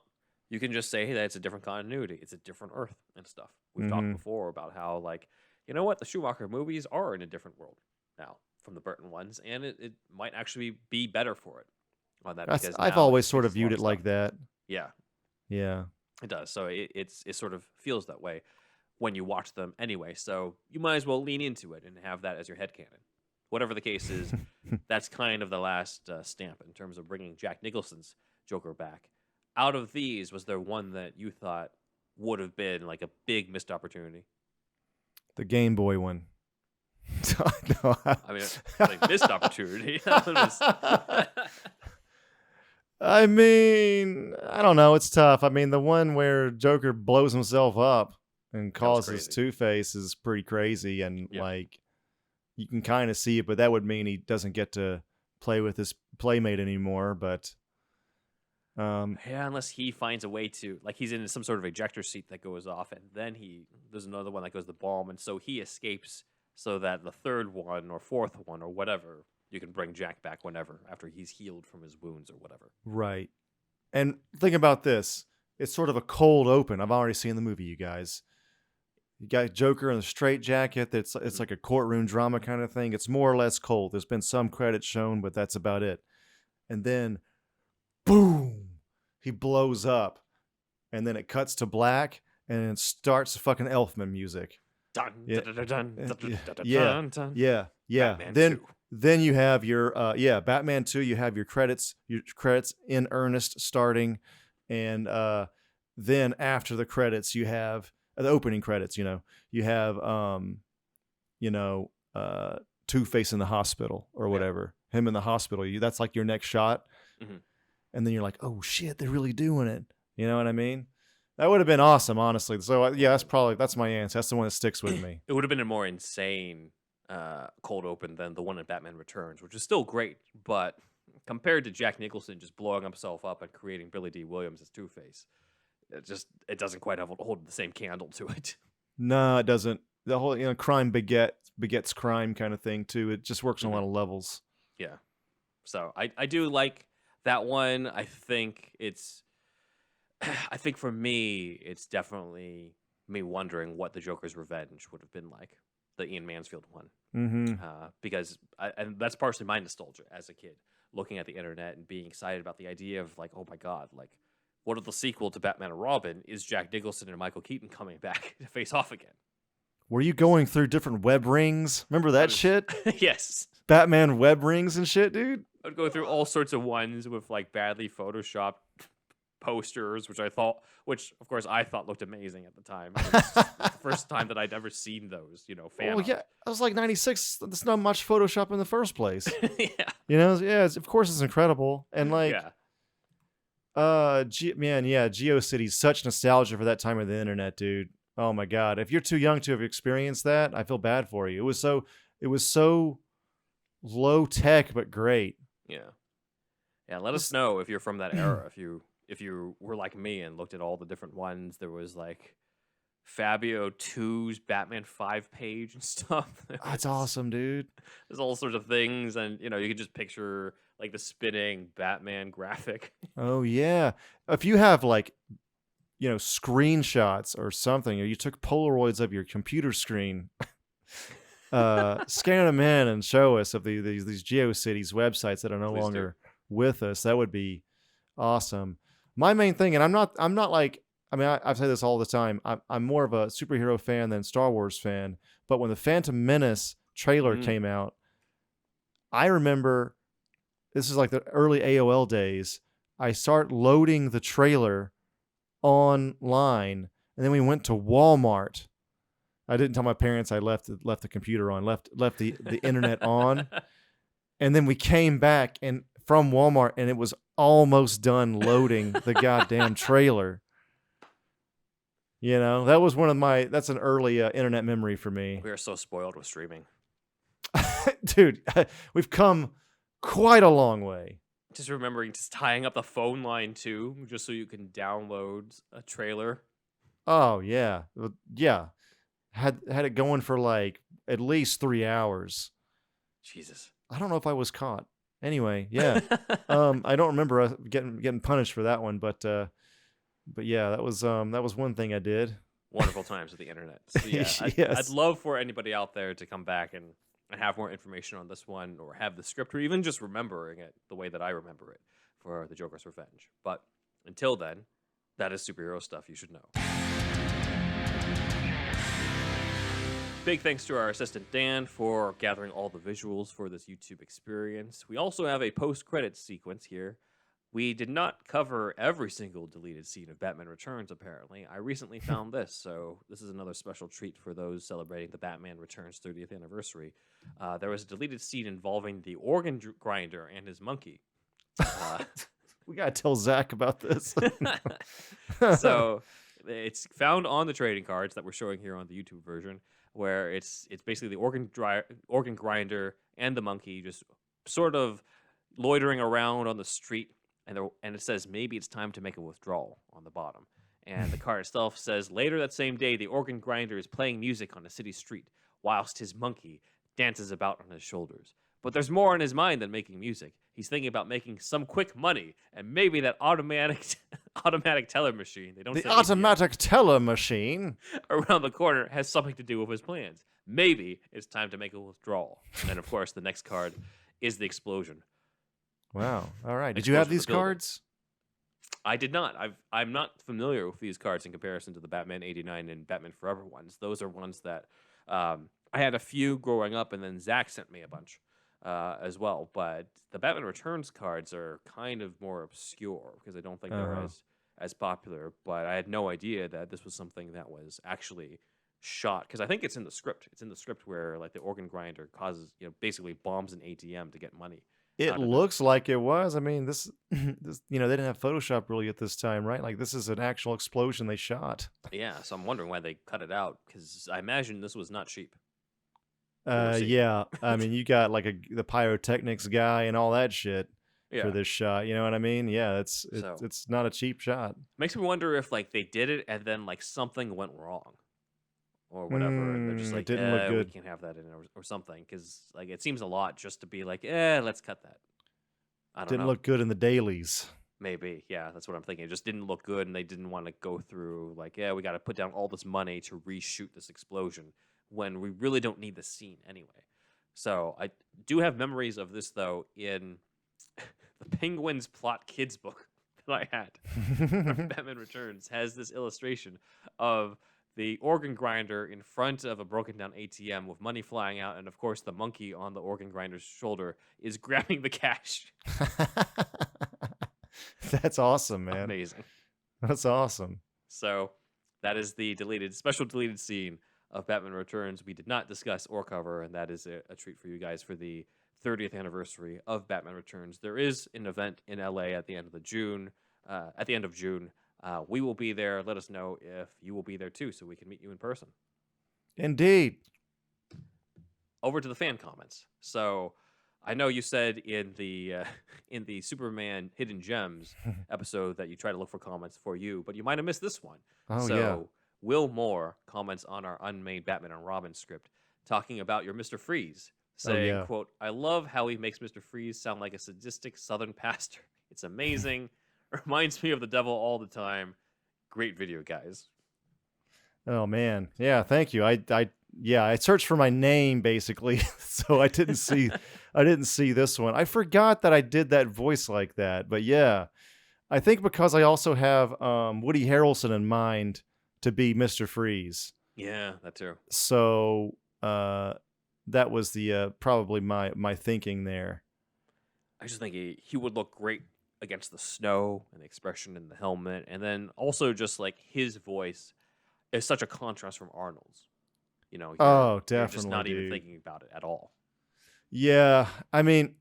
you can just say, hey, that it's a different continuity. It's a different Earth and stuff. We've talked before about how, like, you know what? The Schumacher movies are in a different world now from the Burton ones, and it might actually be better for it on that. Because I've always sort of viewed it like that. Yeah. Yeah. It does. So it sort of feels that way when you watch them anyway. So you might as well lean into it and have that as your headcanon. Whatever the case is, that's kind of the last stamp in terms of bringing Jack Nicholson's Joker back. Out of these, was there one that you thought would have been like a big missed opportunity? The Game Boy one. No, I mean, like missed opportunity. I mean, I don't know. It's tough. I mean, the one where Joker blows himself up and causes Two-Face is pretty crazy, and like you can kind of see it, but that would mean he doesn't get to play with his playmate anymore. But yeah, unless he finds a way to, like, he's in some sort of ejector seat that goes off, and then there's another one that goes the bomb, and so he escapes, so that the third one or fourth one or whatever, you can bring Jack back whenever after he's healed from his wounds or whatever. Right. And think about this. It's sort of a cold open. I've already seen the movie, you guys. You got Joker in a straitjacket. It's like a courtroom drama kind of thing. It's more or less cold. There's been some credits shown, but that's about it. And then, boom, he blows up. And then it cuts to black, and it starts fucking Elfman music. Dun, Yeah. dun, dun, dun, dun, dun, dun, Yeah. dun, dun. Yeah. Batman Then 2. Then you have your Batman 2, you have your credits in earnest starting, and then after the credits you have the opening credits, you have Two-Face in the hospital or whatever. Him in the hospital. That's like your next shot. Mm-hmm. And then you're like, "Oh shit, they're really doing it." You know what I mean? That would have been awesome, honestly. So yeah, that's my answer. That's the one that sticks with me. It would have been a more insane cold open than the one in Batman Returns, which is still great, but compared to Jack Nicholson just blowing himself up and creating Billy D. Williams as Two-Face, it doesn't quite hold the same candle to it. No, it doesn't. The whole crime begets crime kind of thing too. It just works on a lot of levels. Yeah. So I do like that one. I think for me, it's definitely me wondering what the Joker's Revenge would have been like, the Ian Mansfield one. Mm-hmm. Because and that's partially my nostalgia as a kid, looking at the internet and being excited about the idea of like, oh my God, like, what if the sequel to Batman and Robin is Jack Nicholson and Michael Keaton coming back to face off again? Were you going through different web rings? Remember that shit? Yes. Batman web rings and shit, dude? I'd go through all sorts of ones with like badly photoshopped posters, which of course I thought looked amazing at the time. It was the first time that I'd ever seen those, fan art. Yeah, I was like 96. There's not much Photoshop in the first place. Yeah. Of course it's incredible. And like, GeoCities, such nostalgia for that time of the internet, dude. Oh my God. If you're too young to have experienced that, I feel bad for you. It was so low tech, but great. Yeah. Yeah. Let us know if you're from that era. If you were like me and looked at all the different ones, there was like Fabio 2's Batman 5 page and stuff. That's awesome, dude. There's all sorts of things, and you could just picture like the spinning Batman graphic. Oh yeah. If you have like, screenshots or something, or you took Polaroids of your computer screen, scan them in and show us of these GeoCities websites that are no longer with us. That would be awesome. My main thing, and I'm not like, I say this all the time. I'm more of a superhero fan than Star Wars fan. But when the Phantom Menace trailer came out, I remember this is like the early AOL days. I start loading the trailer online, and then we went to Walmart. I didn't tell my parents I left the computer on, left the internet on, and then we came back from Walmart, and it was almost done loading the goddamn trailer. That was that's an early internet memory for me. We are so spoiled with streaming. Dude, we've come quite a long way. Just remembering tying up the phone line too, just so you can download a trailer. Oh yeah. Yeah. Had it going for like at least 3 hours. Jesus. I don't know if I was caught. Anyway, yeah. I don't remember getting punished for that one, but yeah, that was one thing I did. Wonderful times with the internet. So yeah, Yes. I'd love for anybody out there to come back and have more information on this one, or have the script, or even just remembering it the way that I remember it for the Joker's Revenge. But until then, that is superhero stuff you should know. Big thanks to our assistant Dan for gathering all the visuals for this YouTube experience. We also have a post-credits sequence here. We did not cover every single deleted scene of Batman Returns, apparently. I recently found this, so this is another special treat for those celebrating the Batman Returns 30th anniversary. There was a deleted scene involving the organ grinder and his monkey. We gotta tell Zach about this. So it's found on the trading cards that we're showing here on the YouTube version, where it's basically the organ grinder and the monkey just sort of loitering around on the street. And it says, maybe it's time to make a withdrawal on the bottom. And the card itself says, later that same day, the organ grinder is playing music on a city street, whilst his monkey dances about on his shoulders. But there's more on his mind than making music. He's thinking about making some quick money, and maybe that automatic teller machine. The automatic teller machine around the corner has something to do with his plans. Maybe it's time to make a withdrawal. And then, of course, the next card is the explosion. Wow. All right. Did you have these cards? I did not. I'm not familiar with these cards in comparison to the Batman 89 and Batman Forever ones. Those are ones that I had a few growing up, and then Zach sent me a bunch as well. But the Batman Returns cards are kind of more obscure because I don't think they're as popular. But I had no idea that this was something that was actually shot, because I think it's in the script. It's in the script where like the organ grinder causes, basically bombs an ATM to get money. It looks like it was. I mean, this, they didn't have Photoshop really at this time, right? Like, this is an actual explosion they shot. Yeah, so I'm wondering why they cut it out, because I imagine this was not cheap. Yeah. I mean, you got like the pyrotechnics guy and all that shit. for this shot. You know what I mean? Yeah, it's not a cheap shot. Makes me wonder if like they did it and then like something went wrong or whatever, and they're just like, it didn't look good. We can't have that in or something, because like it seems a lot just to be like, let's cut that. I don't know. Didn't look good in the dailies. Maybe, yeah, that's what I'm thinking. It just didn't look good, and they didn't want to go through like, we got to put down all this money to reshoot this explosion when we really don't need the scene anyway. So I do have memories of this though in the Penguins Plot Kids book that I had. Batman Returns has this illustration of the organ grinder in front of a broken down ATM with money flying out, and of course the monkey on the organ grinder's shoulder is grabbing the cash. That's awesome, man. Amazing. That's awesome. So that is the special deleted scene of Batman Returns we did not discuss or cover, and that is a treat for you guys for the 30th anniversary of Batman Returns. There is an event in LA at the end of June. We will be there. Let us know if you will be there too, so we can meet you in person. Indeed. Over to the fan comments. So I know you said in the Superman Hidden Gems episode that you try to look for comments for you, but you might have missed this one. Oh, so yeah. Will Moore comments on our Unmade Batman and Robin script, talking about your Mr. Freeze, saying, quote, "I love how he makes Mr. Freeze sound like a sadistic Southern pastor. It's amazing. Reminds me of the devil all the time. Great video, guys." Oh man, yeah, thank you. I searched for my name basically, so I didn't see this one. I forgot that I did that voice like that, but yeah, I think because I also have Woody Harrelson in mind to be Mr. Freeze. Yeah, that too. So that was the probably my thinking there. I just think he would look great against the snow and the expression in the helmet, and then also just like his voice is such a contrast from Arnold's. You know, definitely, you're just not even thinking about it at all. Yeah, I mean,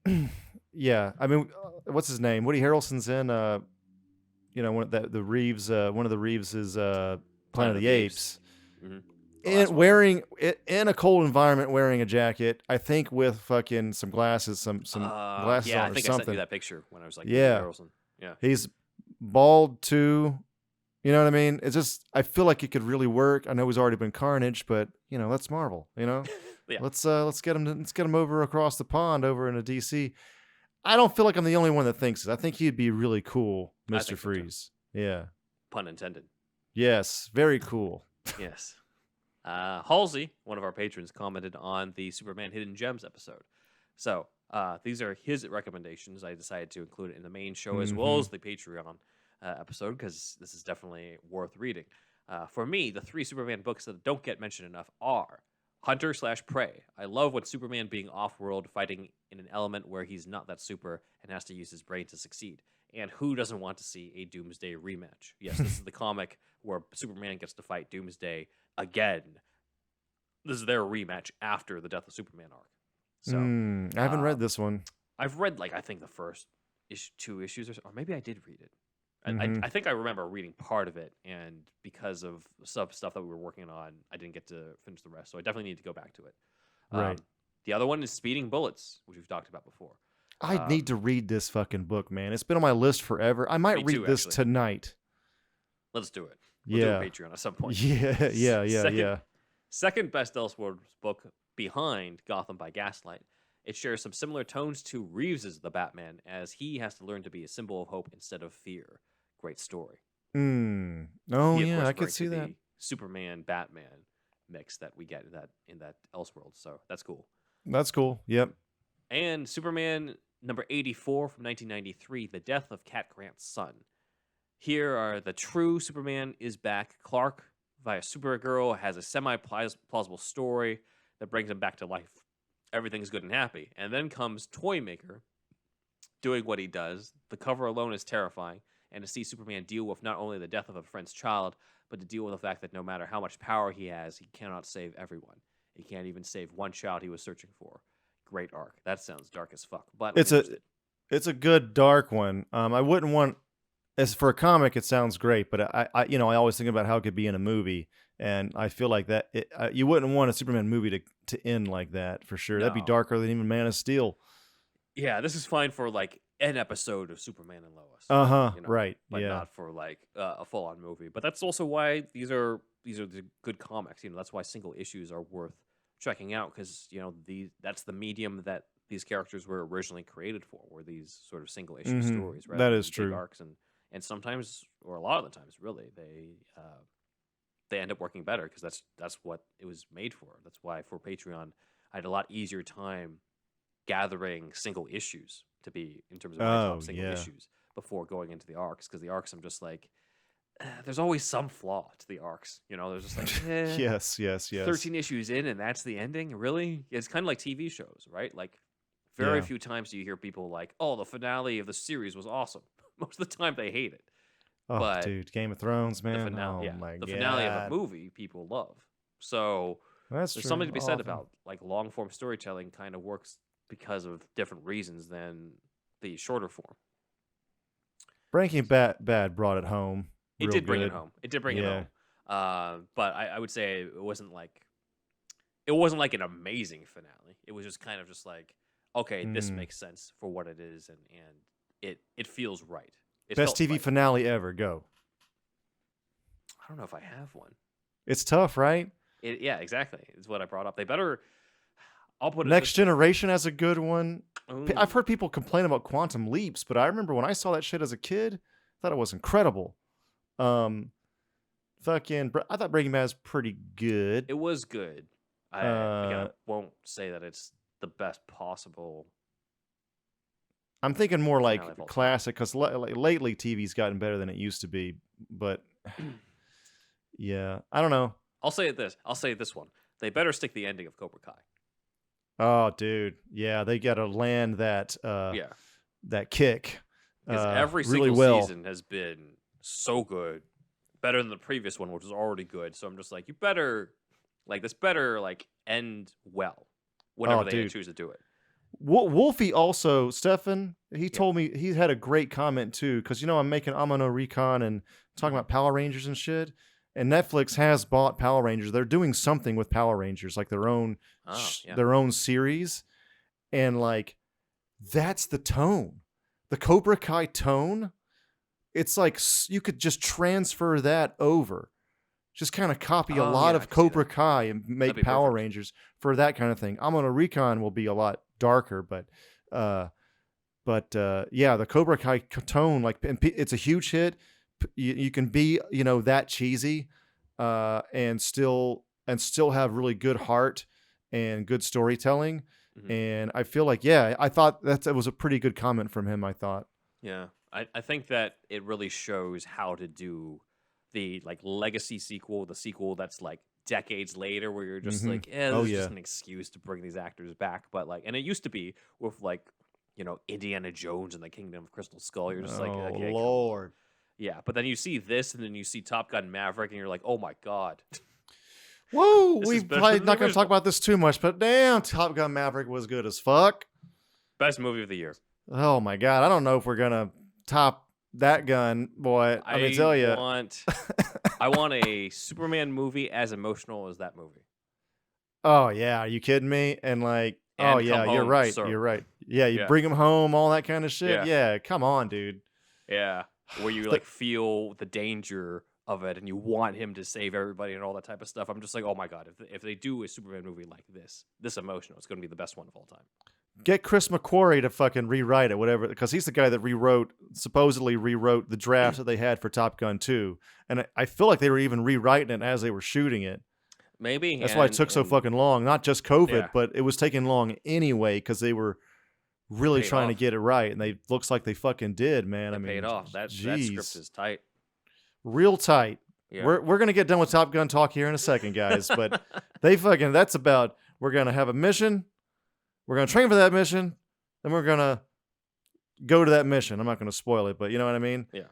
what's his name? Woody Harrelson's in, one of the Reeves is Planet of the Apes. Mm-hmm. And wearing in a cold environment, wearing a jacket, I think with fucking some glasses, some glasses on or I think something. I sent you that picture when I was like, yeah, Harrelson. Yeah, he's bald too. You know what I mean? It's just, I feel like it could really work. I know he's already been Carnage, but that's Marvel. Yeah. Let's get him over across the pond over into DC. I don't feel like I'm the only one that thinks it. I think he'd be really cool, Mr. Freeze. So yeah. Pun intended. Yes, very cool. Yes. Halsey, one of our patrons, commented on the Superman Hidden Gems episode. So these are his recommendations. I decided to include it in the main show as well as the Patreon episode, because this is definitely worth reading. For me, the 3 Superman books that don't get mentioned enough are Hunter/Prey. I love when Superman being off-world, fighting in an element where he's not that super and has to use his brain to succeed. And who doesn't want to see a Doomsday rematch? Yes, this is the comic where Superman gets to fight Doomsday again. This is their rematch after the Death of Superman arc. So I haven't read this one. I've read, I think the first 2 issues, or maybe I did read it. I think I remember reading part of it, and because of stuff that we were working on, I didn't get to finish the rest. So I definitely need to go back to it. Right. The other one is Speeding Bullets, which we've talked about before. I need to read this fucking book, man. It's been on my list forever. I might read this tonight. Let's do it. We'll do a Patreon at some point. Yeah. Second best Elseworlds book behind Gotham by Gaslight. It shares some similar tones to Reeves' The Batman, as he has to learn to be a symbol of hope instead of fear. Great story. Oh, yeah, I could see that. Superman Batman mix that we get in that Elseworlds, so that's cool. That's cool. Yep. And Superman number 84 from 1993, The Death of Cat Grant's Son. Here are the true Superman is back. Clark, via Supergirl, has a semi-plausible story that brings him back to life. Everything's good and happy. And then comes Toymaker doing what he does. The cover alone is terrifying. And to see Superman deal with not only the death of a friend's child, but to deal with the fact that no matter how much power he has, he cannot save everyone. He can't even save one child he was searching for. Great arc. That sounds dark as fuck. But it's a good dark one. I wouldn't want, as for a comic, it sounds great, but I always think about how it could be in a movie, and I feel like that you wouldn't want a Superman movie to end like that for sure. No. That'd be darker than even Man of Steel. Yeah, this is fine for an episode of Superman and Lois. Right. But yeah. not for like a full-on movie. But that's also why these are the good comics. That's why single issues are worth checking out, because that's the medium that these characters were originally created for, were these sort of single issue stories, right? That is Big true. arcs, and sometimes, or a lot of the times, really, they end up working better because that's what it was made for. That's why for Patreon, I had a lot easier time gathering single issues to be in terms of my top single issues before going into the arcs, because the arcs I'm just like, there's always some flaw to the arcs. There's just like yes. 13 issues in and that's the ending. Really? It's kind of like TV shows, right? Like very few times do you hear people like, oh, the finale of the series was awesome. Most of the time they hate it. Oh, but dude, Game of Thrones, man. The finale, my the God. finale of a movie people love. So That's there's true. something to be said Often. about like long form storytelling kind of works because of different reasons than the shorter form. Breaking Bad brought it home. It did bring it home. It did bring it Yeah. home. But I would say it wasn't like an amazing finale. It was just kind of just like, okay, this makes sense for what it is, and it feels right. It Best felt TV right. finale ever. Go. I don't know if I have one. It's tough, right? Yeah, exactly. It's what I brought up. They better. I'll put it Next this- Generation has a good one. Ooh. I've heard people complain about Quantum Leaps, but I remember when I saw that shit as a kid, I thought it was incredible. I thought Breaking Bad was pretty good. It was good. I again, won't say that it's the best possible. I'm thinking more like finale of all time. classic, because lately TV's gotten better than it used to be. But yeah, I don't know. I'll say this one. They better stick the ending of Cobra Kai. Oh, dude, yeah, they got to land that that kick. Because every really single well. season has been so good, better than the previous one, which was already good. So I'm just like, this better end well, whenever they dude. choose to do it. Wolfie also, Stefan, he told me he had a great comment too, because I'm making Amano Recon and talking about Power Rangers and shit. And Netflix has bought Power Rangers. They're doing something with Power Rangers, like their own series, and like that's the tone, the Cobra Kai tone. It's like you could just transfer that over, just kind of copy a lot of Cobra Kai and make Power Rangers for that kind of thing. Amano Recon will be a lot darker, but the Cobra Kai tone, it's a huge hit. You can be that cheesy and still have really good heart and good storytelling. And I feel like I thought that was a pretty good comment from him. I thought I think that it really shows how to do the legacy sequel, the sequel that's like decades later, where you're just like, this is just an excuse to bring these actors back. But and it used to be with Indiana Jones and the Kingdom of Crystal Skull. You're just like, okay, Lord. Yeah, but then you see this, and then you see Top Gun Maverick, and you're like, oh my God. Whoa, This we're is better probably than not the going to talk original. about this too much, but damn, Top Gun Maverick was good as fuck. Best movie of the year. Oh my God, I don't know if we're going to top that gun, boy. I mean, tell you. I want a Superman movie as emotional as that movie. Oh yeah, are you kidding me? And And oh yeah, Come you're Home, right. Sir. You're right. Yeah, you Yeah. bring him home, all that kind of shit. Yeah. Yeah, come on, dude. Yeah, where you feel the danger of it, and you want him to save everybody and all that type of stuff. I'm just like, oh my God, if they do a Superman movie like this emotional, it's going to be the best one of all time. Get Chris McQuarrie to fucking rewrite it, whatever, because he's the guy that supposedly rewrote the draft that they had for Top Gun 2. And I feel like they were even rewriting it as they were shooting it. Maybe. That's why it took so fucking long. Not just COVID, Yeah. but it was taking long anyway because they were really Paid trying to off. get it right. And looks like they fucking did, man. It paid off. That script is tight. Real tight. Yeah. We're going to get done with Top Gun talk here in a second, guys. But that's about, we're going to have a mission. We're going to train for that mission. Then we're going to go to that mission. I'm not going to spoil it, but you know what I mean? Yeah.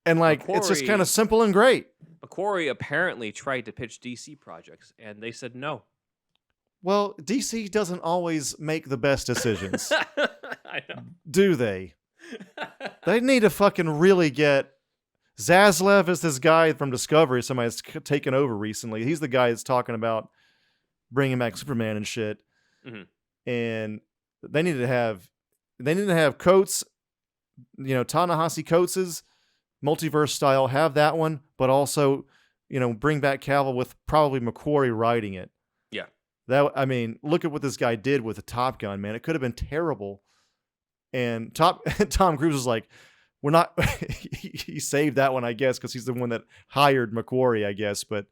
And it's just kind of simple and great. McQuarrie apparently tried to pitch DC projects, and they said no. Well, DC doesn't always make the best decisions. I know. Do they? They need to fucking really get... Zaslav is this guy from Discovery, somebody that's taken over recently. He's the guy that's talking about bringing back Superman and shit. Mhm. And they need to have they need to have Coates, Ta-Nehisi Coates' multiverse style, have that one, but also, bring back Cavill with probably McQuarrie writing it. Yeah. Look at what this guy did with the Top Gun, man. It could have been terrible. And Tom Cruise was like, we're not, he saved that one, I guess, because he's the one that hired McQuarrie, I guess. But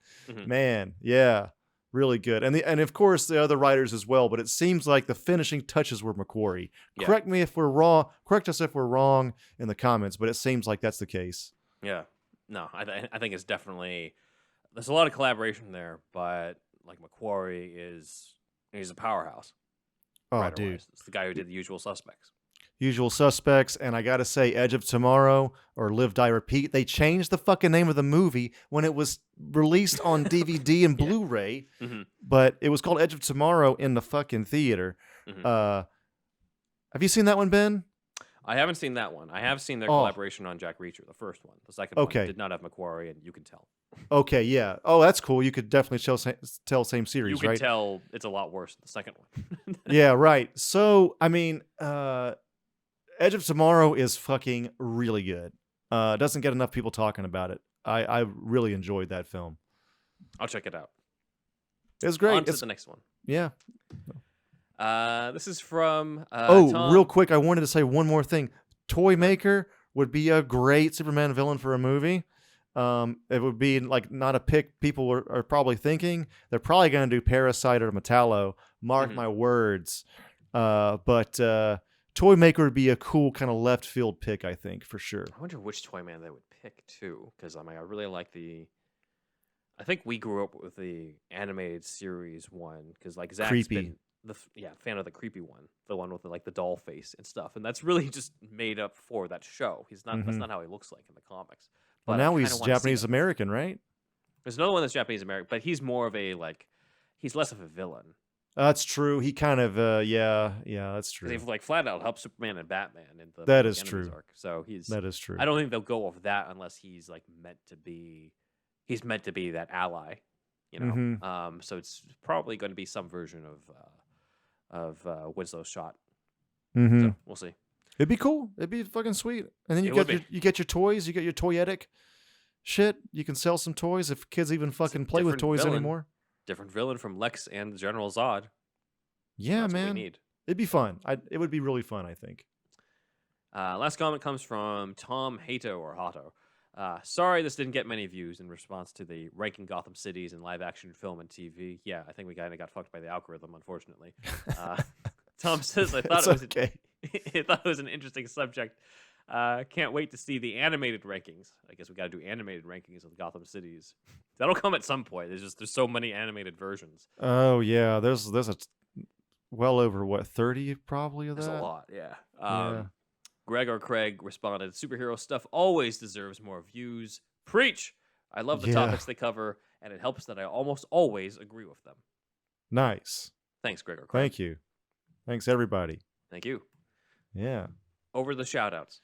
man, yeah, really good. And of course the other writers as well. But it seems like the finishing touches were McQuarrie. Yeah. Correct us if we're wrong in the comments, but it seems like that's the case. Yeah. No, I think it's definitely, there's a lot of collaboration there, but like McQuarrie he's a powerhouse. Oh, dude. It's the guy who did The Usual Suspects. Usual Suspects, and I gotta say, Edge of Tomorrow or Live, Die, Repeat. They changed the fucking name of the movie when it was released on DVD and Blu-ray, but it was called Edge of Tomorrow in the fucking theater. Have you seen that one, Ben? I haven't seen that one. I have seen their collaboration on Jack Reacher, the first one. The second one did not have McQuarrie, and you can tell. Okay, yeah. Oh, that's cool. You could definitely tell same series, right? You right? can tell it's a lot worse than the second one. Yeah, right. So, Edge of Tomorrow is fucking really good. Doesn't get enough people talking about it. I really enjoyed that film. I'll check it out. It was great. On to the next one. Yeah. This is from Tom. Real quick, I wanted to say one more thing. Toy Maker would be a great Superman villain for a movie. It would be like not a pick people are probably thinking. They're probably going to do Parasite or Metallo. Mark my words. But Toy Maker would be a cool kind of left field pick, I think, for sure. I wonder which Toyman they would pick too, because I really like I think we grew up with the animated series one, because like Zach's creepy. Been fan of the creepy one, the one with the doll face and stuff, and that's really just made up for that show. He's not that's not how he looks like in the comics. But now he's Japanese American, right? There's another one that's Japanese American, but he's more of he's less of a villain. That's true. He kind of yeah, that's true. They've flat out helped Superman and Batman in the that is true. Arc. So that is true. I don't think they'll go off that unless he's meant to be that ally, So it's probably going to be some version of Winslow's shot. So we'll see. It'd be cool. It'd be fucking sweet. And then you get your toys. You get your toyetic shit. You can sell some toys if kids even fucking play with toys anymore. Different villain from Lex and General Zod. Yeah, That's man. What we need. It'd be fun. It would be really fun, I think. Last comment comes from Tom Hato or Hato. Sorry this didn't get many views in response to the ranking Gotham cities in live action film and TV. Yeah, I think we kind of got fucked by the algorithm, unfortunately. Tom says, I thought it was an interesting subject. Can't wait to see the animated rankings. I guess we got to do animated rankings of Gotham cities. That'll come at some point. There's so many animated versions. Oh yeah, there's well over 30 probably of that. There's a lot, yeah. Gregor Craig responded, superhero stuff always deserves more views. Preach! I love the topics they cover, and it helps that I almost always agree with them. Nice. Thanks, Gregor Craig. Thank you. Thanks, everybody. Thank you. Yeah. Over the shout-outs.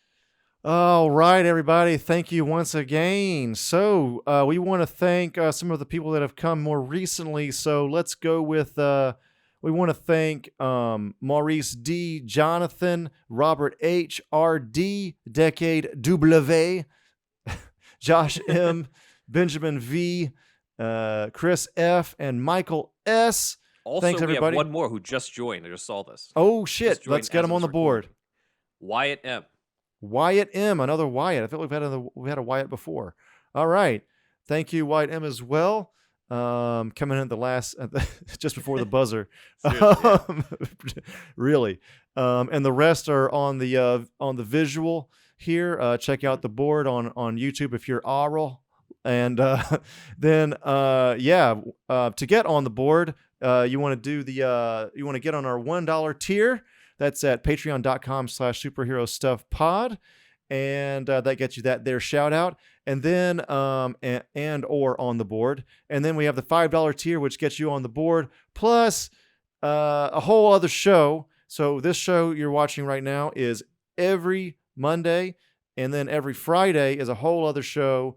All right, everybody. Thank you once again. So we want to thank some of the people that have come more recently. So let's go with... we want to thank Maurice D, Jonathan, Robert H, R.D, Decade W, Josh M, Benjamin V, Chris F, and Michael S. Also, thanks, everybody. We have one more who just joined. I just saw this. Oh, shit. Let's get him on the board. Wyatt M. Wyatt M, another Wyatt. I feel like we had a Wyatt before. All right. Thank you, Wyatt M, as well. Coming in at the last, just before the buzzer. Really. And the rest are on the visual here. Check out the board on YouTube if you're aural. And then to get on the board, you want to get on our $1 tier. That's at patreon.com/superherostuffpod. And that gets you their shout out. And then or on the board. And then we have the $5 tier, which gets you on the board, plus a whole other show. So this show you're watching right now is every Monday, and then every Friday is a whole other show.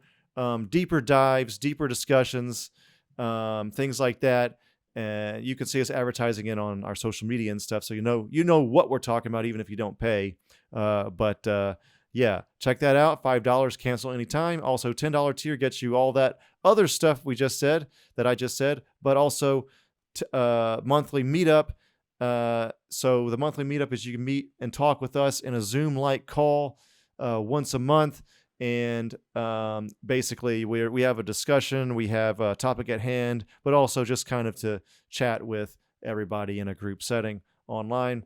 Deeper dives, deeper discussions, things like that. And you can see us advertising it on our social media and stuff. So you know what we're talking about, even if you don't pay. Yeah, check that out. $5, cancel anytime. Also, $10 tier gets you all that other stuff I just said, but also monthly meetup. So the monthly meetup is you can meet and talk with us in a Zoom-like call once a month. And basically, we have a discussion, we have a topic at hand, but also just kind of to chat with everybody in a group setting online.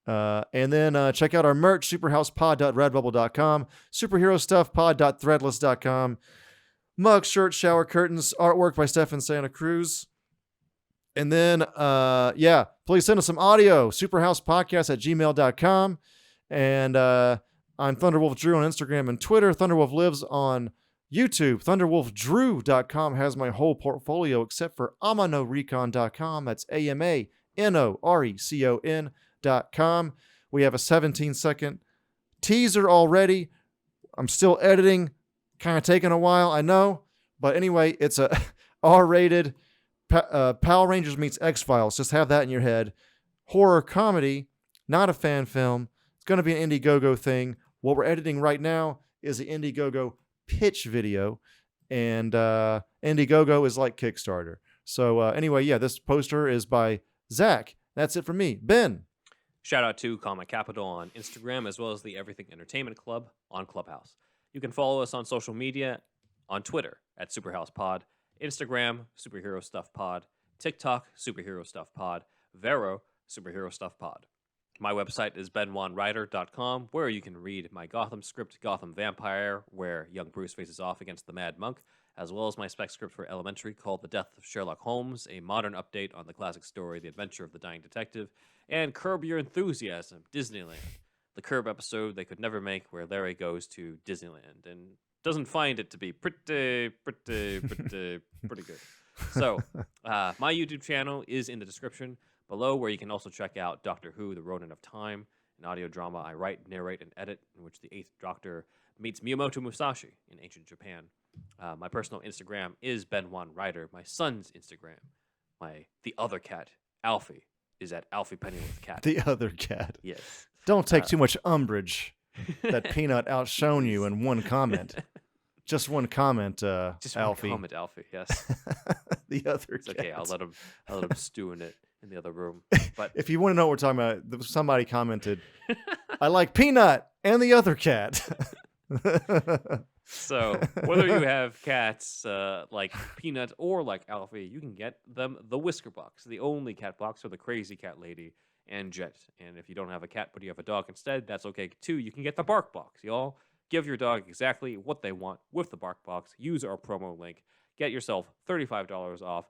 And then check out our merch, superhousepod.redbubble.com, superherostuffpod.threadless.com, mug, shirt, shower curtains, artwork by Stefan Santa Cruz. And then, please send us some audio, superhousepodcast@gmail.com. And I'm Thunderwolf Drew on Instagram and Twitter. Thunderwolf lives on YouTube. ThunderwolfDrew.com has my whole portfolio except for amanorecon.com. That's AMANORECON.com. We have a 17-second teaser already. I'm still editing. Kind of taking a while, I know. But anyway, it's a R-rated Power Rangers meets X-Files. Just have that in your head. Horror comedy, not a fan film. It's going to be an Indiegogo thing. What we're editing right now is the Indiegogo pitch video. And Indiegogo is like Kickstarter. So anyway, this poster is by Zach. That's it for me. Ben. Shout out to Comic Capital on Instagram, as well as the Everything Entertainment Club on Clubhouse. You can follow us on social media, on Twitter at SuperhousePod, Instagram, Superhero Stuff Pod, TikTok, Superhero Stuff Pod, Vero, Superhero Stuff Pod. My website is benwanwriter.com, where you can read my Gotham script, Gotham Vampire, where young Bruce faces off against the Mad Monk, as well as my spec script for Elementary called The Death of Sherlock Holmes, a modern update on the classic story, The Adventure of the Dying Detective, and Curb Your Enthusiasm, Disneyland, the Curb episode they could never make where Larry goes to Disneyland and doesn't find it to be pretty good. So, my YouTube channel is in the description below, where you can also check out Doctor Who, The Ronin of Time, an audio drama I write, narrate, and edit, in which the 8th Doctor meets Miyamoto Musashi in ancient Japan. My personal Instagram is benwanwriter. My son's Instagram, the other cat, Alfie, is at Alfie Pennyworth Cat. The other cat. Yes. Don't take too much umbrage that Peanut outshone you in one comment. Just one comment, Just Alfie. one comment, Alfie, yes. The other It's okay, cat. I'll let him stew in it in the other room. But if you want to know what we're talking about, somebody commented, I like Peanut and the other cat. So, whether you have cats like Peanut or like Alfie, you can get them the Whisker Box, the only cat box for the Crazy Cat Lady and Jet. And if you don't have a cat but you have a dog instead, that's okay too. You can get the Bark Box, y'all. Give your dog exactly what they want with the Bark Box. Use our promo link. Get yourself $35 off.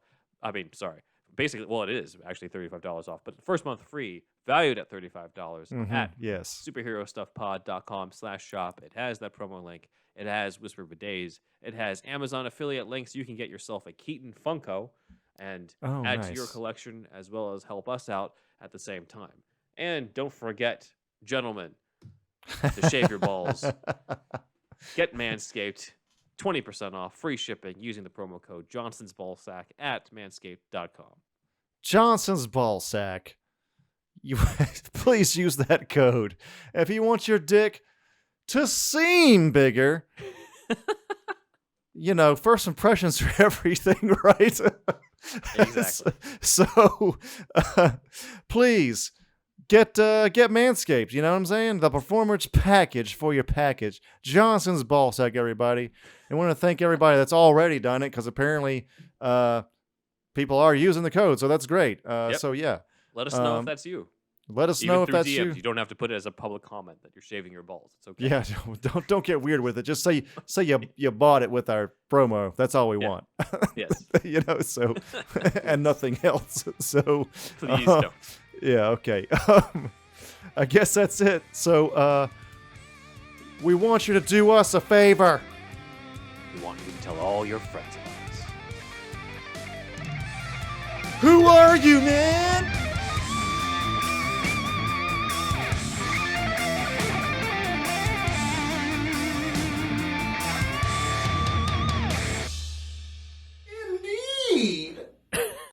Basically, well, it is actually $35 off, but the first month free, valued at $35 at superherostuffpod.com/shop. It has that promo link. It has Whisper Bidets. It has Amazon affiliate links. You can get yourself a Keaton Funko and add to your collection, as well as help us out at the same time. And don't forget, gentlemen, to shave your balls. Get Manscaped. 20% off, free shipping, using the promo code Johnson's Ballsack at manscaped.com. Johnson's Ballsack. You please use that code. If you want your dick to seem bigger, first impressions are everything, right? Exactly. So, please get Manscaped. You know what I'm saying? The performance package for your package. Johnson's Ballsack, everybody. I want to thank everybody that's already done it, because apparently people are using the code, so that's great. So yeah. Let us know if that's you. Let us Even know if through that's DMs, you. You don't have to put it as a public comment that you're shaving your balls. It's okay. Yeah, don't get weird with it. Just say you bought it with our promo. That's all we want. Yes. So and nothing else. So Please don't. Yeah, okay. I guess that's it. So we want you to do us a favor. We want you to tell all your friends about us. Who are you, man?